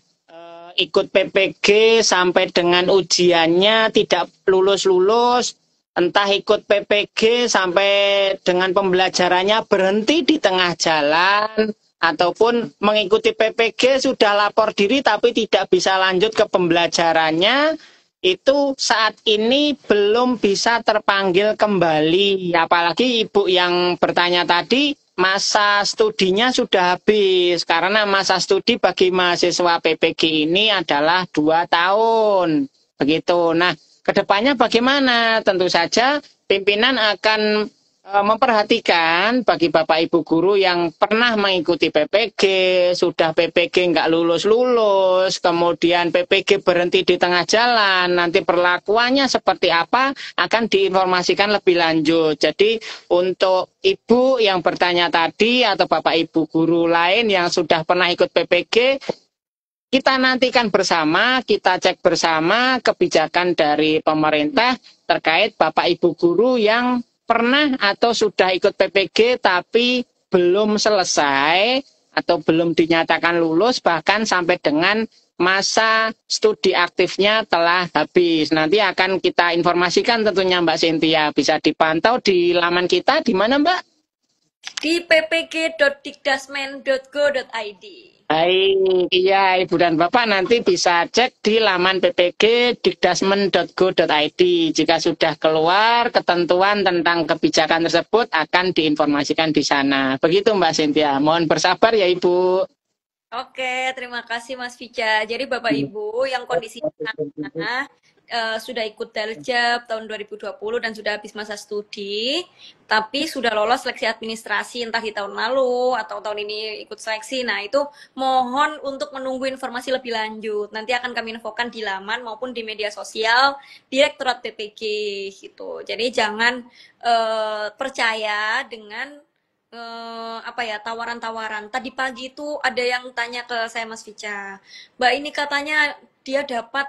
ikut PPG sampai dengan ujiannya tidak lulus-lulus, entah ikut PPG sampai dengan pembelajarannya berhenti di tengah jalan, ataupun mengikuti PPG sudah lapor diri tapi tidak bisa lanjut ke pembelajarannya, itu saat ini belum bisa terpanggil kembali. Apalagi Ibu yang bertanya tadi, masa studinya sudah habis. Karena masa studi bagi mahasiswa PPG ini adalah 2 tahun. Begitu. Nah, kedepannya bagaimana? Tentu saja pimpinan akan memperhatikan bagi Bapak Ibu guru yang pernah mengikuti PPG, sudah PPG nggak lulus-lulus, kemudian PPG berhenti di tengah jalan, nanti perlakuannya seperti apa akan diinformasikan lebih lanjut. Jadi untuk Ibu yang bertanya tadi atau Bapak Ibu guru lain yang sudah pernah ikut PPG, kita nantikan bersama, kita cek bersama kebijakan dari pemerintah terkait Bapak Ibu guru yang pernah atau sudah ikut PPG tapi belum selesai atau belum dinyatakan lulus, bahkan sampai dengan masa studi aktifnya telah habis. Nanti akan kita informasikan tentunya Mbak Cynthia. Bisa dipantau di laman kita di mana Mbak? Di ppg.dikdasmen.go.id. Baik, iya Ibu dan Bapak nanti bisa cek di laman ppg.dikdasmen.go.id. Jika sudah keluar ketentuan tentang kebijakan tersebut akan diinformasikan di sana. Begitu Mbak Cynthia. Mohon bersabar ya Ibu. Oke, terima kasih Mas Vica. Jadi Bapak Ibu yang kondisinya sudah ikut Daljab tahun 2020 dan sudah habis masa studi, tapi sudah lolos seleksi administrasi entah di tahun lalu atau tahun ini ikut seleksi. Nah, itu mohon untuk menunggu informasi lebih lanjut. Nanti akan kami infokan di laman maupun di media sosial Direktorat PPG gitu. Jadi jangan percaya dengan tawaran-tawaran. Tadi pagi itu ada yang tanya ke saya Mas Vica, Mbak ini katanya dia dapat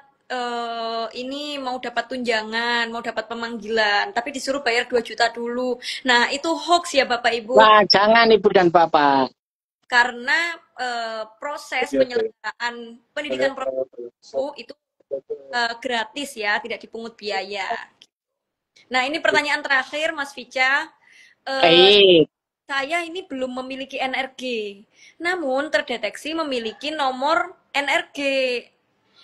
ini mau dapat tunjangan, mau dapat pemanggilan, tapi disuruh bayar 2 juta dulu. Nah, itu hoax ya Bapak Ibu. Wah, jangan Ibu dan Bapak. Karena proses penyelenggaraan pendidikan profesional itu gratis ya, tidak dipungut biaya. Nah, ini pertanyaan terakhir Mas Vica. Saya ini belum memiliki NRG, namun terdeteksi memiliki nomor NRG.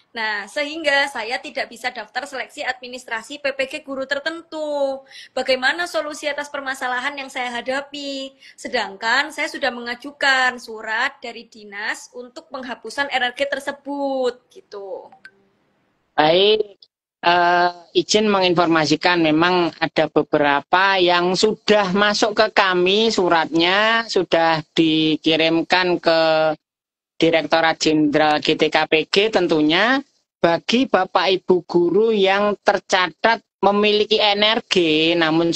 Nah, sehingga saya tidak bisa daftar seleksi administrasi PPG guru tertentu. Bagaimana solusi atas permasalahan yang saya hadapi? Sedangkan saya sudah mengajukan surat dari dinas untuk penghapusan NRG tersebut, gitu. Baik, izin menginformasikan memang ada beberapa yang sudah masuk ke kami suratnya, sudah dikirimkan ke Direktorat Jenderal GTKPG tentunya. Bagi Bapak Ibu guru yang tercatat memiliki NRG namun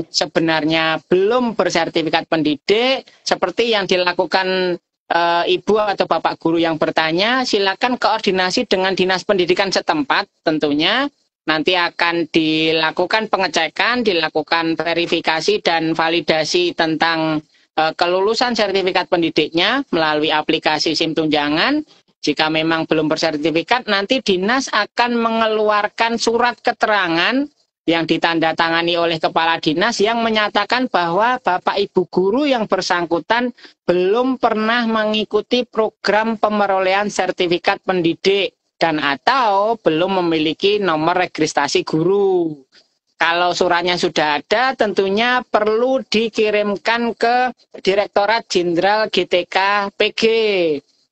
sebenarnya belum bersertifikat pendidik, seperti yang dilakukan Ibu atau Bapak guru yang bertanya, silakan koordinasi dengan Dinas Pendidikan setempat tentunya. Nanti akan dilakukan pengecekan, dilakukan verifikasi dan validasi tentang kelulusan sertifikat pendidiknya melalui aplikasi SIM tunjangan. Jika memang belum bersertifikat, nanti dinas akan mengeluarkan surat keterangan yang ditandatangani oleh kepala dinas yang menyatakan bahwa Bapak Ibu guru yang bersangkutan belum pernah mengikuti program pemerolehan sertifikat pendidik dan atau belum memiliki nomor registrasi guru. Kalau suratnya sudah ada, tentunya perlu dikirimkan ke Direktorat Jenderal GTK PG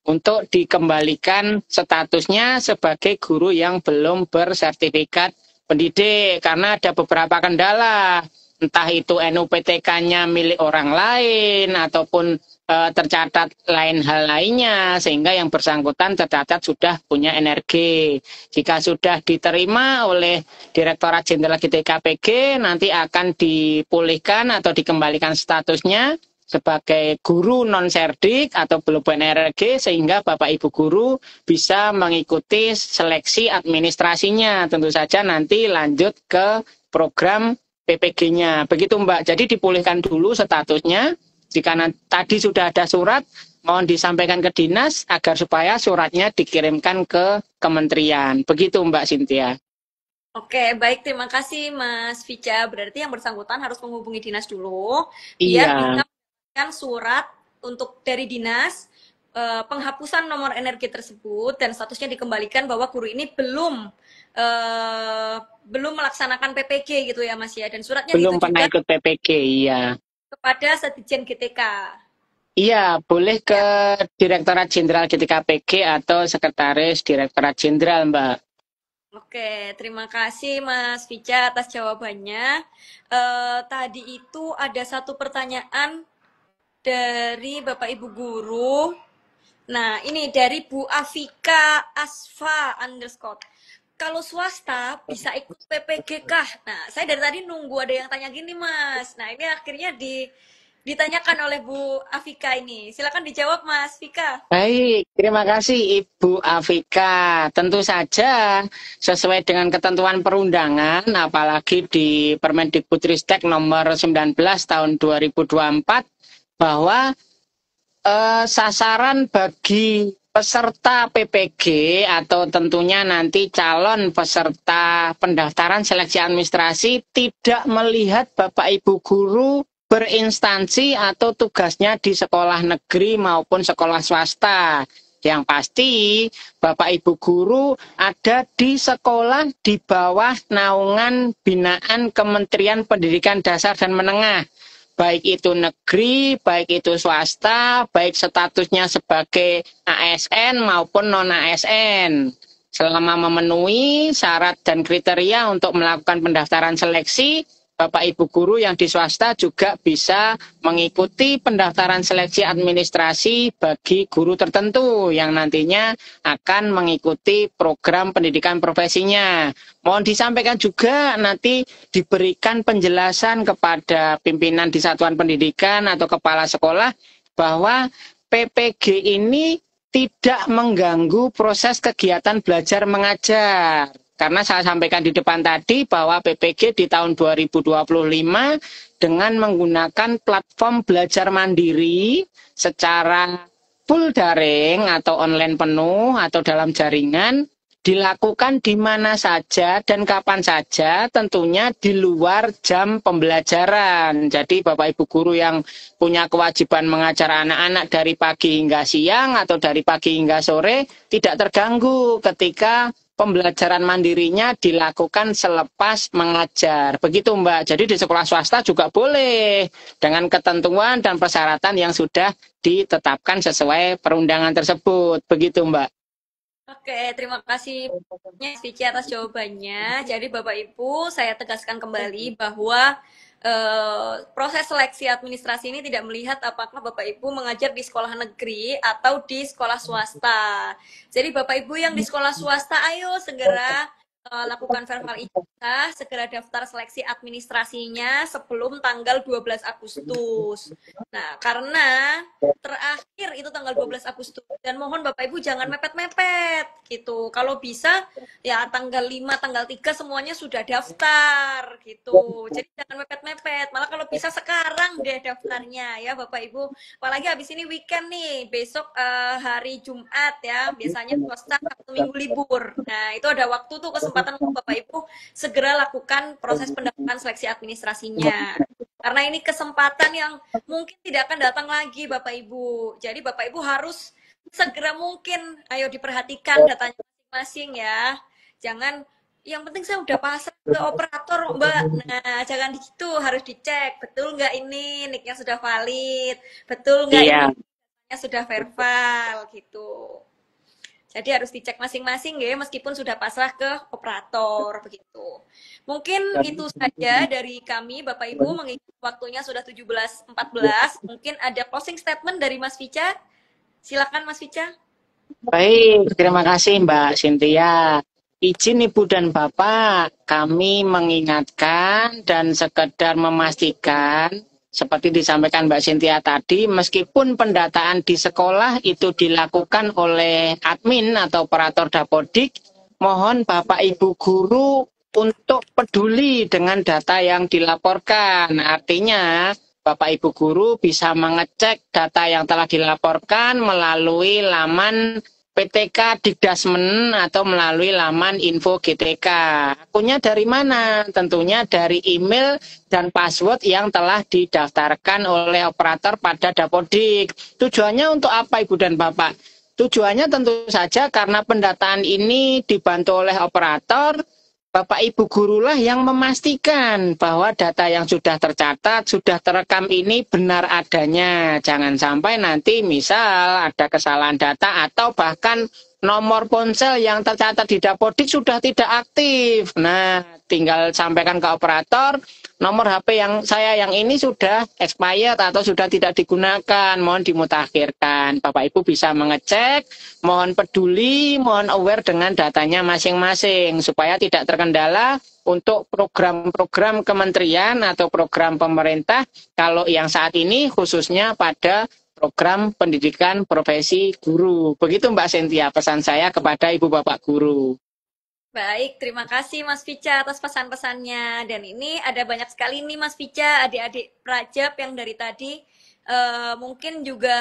untuk dikembalikan statusnya sebagai guru yang belum bersertifikat pendidik. Karena ada beberapa kendala, entah itu NUPTK-nya milik orang lain ataupun tercatat lain hal lainnya, sehingga yang bersangkutan tercatat sudah punya NRG. Jika sudah diterima oleh Direktorat Jenderal GTKPG, nanti akan dipulihkan atau dikembalikan statusnya sebagai guru non-serdik atau belum NRG, sehingga Bapak Ibu guru bisa mengikuti seleksi administrasinya. Tentu saja nanti lanjut ke program PPG-nya. Begitu Mbak, jadi dipulihkan dulu statusnya. Jika tadi sudah ada surat, mohon disampaikan ke dinas agar supaya suratnya dikirimkan ke kementerian. Begitu Mbak Cynthia. Oke, baik. Terima kasih Mas Vica. Berarti yang bersangkutan harus menghubungi dinas dulu, biar Iya. bisa mendapatkan surat untuk dari dinas, penghapusan nomor energi tersebut, dan statusnya dikembalikan bahwa guru ini belum melaksanakan PPG gitu ya Mas ya. Dan suratnya Belum pernah ditujukan ikut PPG, iya. kepada Sekjen GTK. Iya, boleh ke Direktorat Jenderal GTKPG atau Sekretaris Direktorat Jenderal, Mbak. Oke, terima kasih Mas Vica atas jawabannya. Tadi itu ada satu pertanyaan dari Bapak Ibu Guru. Nah, ini dari Bu Afika Asfa underscore. Kalau swasta bisa ikut PPG kah? Nah, saya dari tadi nunggu ada yang tanya gini, Mas. Nah, ini akhirnya ditanyakan oleh Bu Afika ini. Silakan dijawab, Mas Vika. Baik, terima kasih Ibu Afika. Tentu saja sesuai dengan ketentuan perundangan, apalagi di Permendikbudristek nomor 19 tahun 2024, bahwa sasaran bagi peserta PPG atau tentunya nanti calon peserta pendaftaran seleksi administrasi tidak melihat Bapak Ibu guru berinstansi atau tugasnya di sekolah negeri maupun sekolah swasta. Yang pasti Bapak Ibu guru ada di sekolah di bawah naungan binaan Kementerian Pendidikan Dasar dan Menengah. Baik itu negeri, baik itu swasta, baik statusnya sebagai ASN maupun non-ASN. Selama memenuhi syarat dan kriteria untuk melakukan pendaftaran seleksi, Bapak Ibu guru yang di swasta juga bisa mengikuti pendaftaran seleksi administrasi bagi guru tertentu yang nantinya akan mengikuti program pendidikan profesinya. Mohon disampaikan juga nanti diberikan penjelasan kepada pimpinan di satuan pendidikan atau kepala sekolah bahwa PPG ini tidak mengganggu proses kegiatan belajar mengajar. Karena saya sampaikan di depan tadi bahwa PPG di tahun 2025 dengan menggunakan platform belajar mandiri secara full daring atau online penuh atau dalam jaringan dilakukan di mana saja dan kapan saja, tentunya di luar jam pembelajaran. Jadi Bapak Ibu guru yang punya kewajiban mengajar anak-anak dari pagi hingga siang atau dari pagi hingga sore tidak terganggu ketika pembelajaran mandirinya dilakukan selepas mengajar. Begitu Mbak. Jadi di sekolah swasta juga boleh dengan ketentuan dan persyaratan yang sudah ditetapkan sesuai perundangan tersebut. Begitu Mbak. Oke, terima kasih Mas Vici atas jawabannya. Jadi Bapak Ibu, saya tegaskan kembali bahwa proses seleksi administrasi ini tidak melihat apakah Bapak Ibu mengajar di sekolah negeri atau di sekolah swasta. Jadi Bapak Ibu yang di sekolah swasta, ayo segera lakukan verbal ijazah, segera daftar seleksi administrasinya sebelum tanggal 12 Agustus. Nah, karena terakhir itu tanggal 12 Agustus dan mohon Bapak Ibu jangan mepet-mepet gitu. Kalau bisa ya tanggal 5, tanggal 3 semuanya sudah daftar gitu. Jadi jangan mepet-mepet. Malah kalau bisa sekarang deh daftarnya ya Bapak Ibu. Apalagi habis ini weekend nih, besok hari Jumat ya, biasanya swasta Sabtu Minggu libur. Nah, itu ada waktu tuh kesempatan untuk Bapak Ibu segera lakukan proses pendaftaran seleksi administrasinya. Karena ini kesempatan yang mungkin tidak akan datang lagi Bapak Ibu. Jadi Bapak Ibu harus segera mungkin, ayo diperhatikan datanya masing-masing ya. Jangan yang penting saya udah pasang ke operator Mbak. Nah, jangan gitu, harus dicek betul nggak ini nicknya sudah valid, betul nggak Iya. ini sudah verbal gitu. Jadi harus dicek masing-masing ya, meskipun sudah pasrah ke operator begitu. Mungkin itu saja dari kami Bapak Ibu, mengingat waktunya sudah 17.14. Mungkin ada closing statement dari Mas Vica. Silakan Mas Vica. Baik, terima kasih Mbak Cynthia. Izin Ibu dan Bapak, kami mengingatkan dan sekedar memastikan, seperti disampaikan Mbak Cynthia tadi, meskipun pendataan di sekolah itu dilakukan oleh admin atau operator Dapodik, mohon Bapak Ibu guru untuk peduli dengan data yang dilaporkan. Artinya, Bapak Ibu guru bisa mengecek data yang telah dilaporkan melalui laman PTK Dikdasmen atau melalui laman info GTK. Akunnya dari mana? Tentunya dari email dan password yang telah didaftarkan oleh operator pada Dapodik. Tujuannya untuk apa Ibu dan Bapak? Tujuannya tentu saja karena pendataan ini dibantu oleh operator, Bapak Ibu gurulah yang memastikan bahwa data yang sudah tercatat, sudah terekam ini benar adanya. Jangan sampai nanti misal ada kesalahan data atau bahkan nomor ponsel yang tercatat di Dapodik sudah tidak aktif. Nah, tinggal sampaikan ke operator, nomor HP yang ini sudah expired atau sudah tidak digunakan, mohon dimutakhirkan. Bapak Ibu bisa mengecek, mohon peduli, mohon aware dengan datanya masing-masing supaya tidak terkendala untuk program-program kementerian atau program pemerintah kalau yang saat ini khususnya pada program pendidikan profesi guru. Begitu Mbak Cynthia pesan saya kepada Ibu Bapak guru. Baik, terima kasih Mas Vica atas pesan-pesannya. Dan ini ada banyak sekali nih Mas Vica, adik-adik Prajab yang dari tadi mungkin juga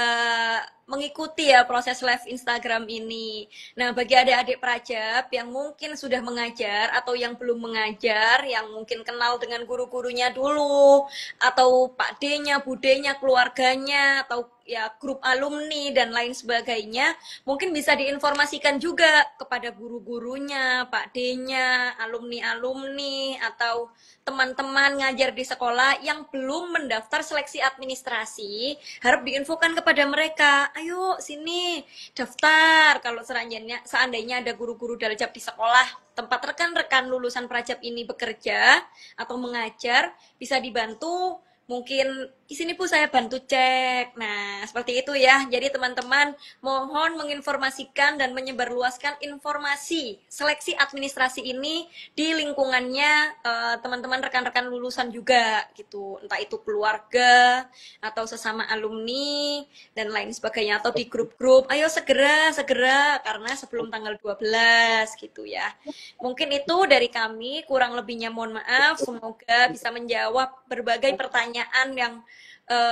mengikuti ya proses live Instagram ini. Nah, bagi adik-adik Prajab yang mungkin sudah mengajar atau yang belum mengajar, yang mungkin kenal dengan guru-gurunya dulu, atau Pak D-nya, Bu D-nya, keluarganya, atau ya grup alumni dan lain sebagainya, mungkin bisa diinformasikan juga kepada guru-gurunya, Pak D-nya, alumni-alumni, atau teman-teman ngajar di sekolah yang belum mendaftar seleksi administrasi, harap diinfokan kepada mereka, ayo sini daftar. Kalau seandainya ada guru-guru darjab di sekolah tempat rekan-rekan lulusan Prajab ini bekerja atau mengajar, bisa dibantu. Mungkin di sini pun saya bantu cek. Nah, seperti itu ya. Jadi teman-teman mohon menginformasikan dan menyebarluaskan informasi seleksi administrasi ini di lingkungannya teman-teman rekan-rekan lulusan juga gitu. Entah itu keluarga atau sesama alumni dan lain sebagainya atau di grup-grup. Ayo segera karena sebelum tanggal 12 gitu ya. Mungkin itu dari kami, kurang lebihnya mohon maaf. Semoga bisa menjawab berbagai pertanyaan yang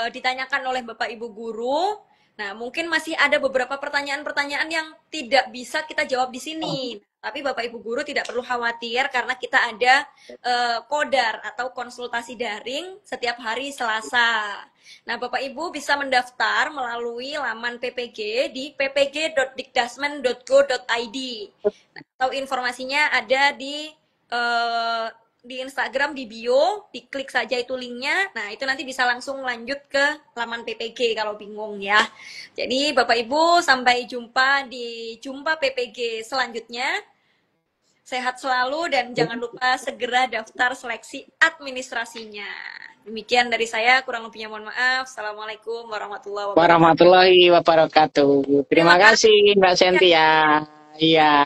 ditanyakan oleh Bapak Ibu guru. Nah, mungkin masih ada beberapa pertanyaan-pertanyaan yang tidak bisa kita jawab di sini. Tapi Bapak Ibu guru tidak perlu khawatir karena kita ada kodar atau konsultasi daring setiap hari Selasa. Nah, Bapak Ibu bisa mendaftar melalui laman PPG di ppg.dikdasmen.go.id. Atau informasinya ada di Instagram di bio, diklik saja itu linknya. Nah, itu nanti bisa langsung lanjut ke laman PPG kalau bingung ya. Jadi Bapak Ibu sampai jumpa di Jumpa PPG selanjutnya. Sehat selalu dan jangan lupa segera daftar seleksi administrasinya. Demikian dari saya, kurang lebihnya mohon maaf. Assalamualaikum warahmatullahi wabarakatuh. Warahmatullahi wabarakatuh. Terima kasih Mbak Cynthia. Iya.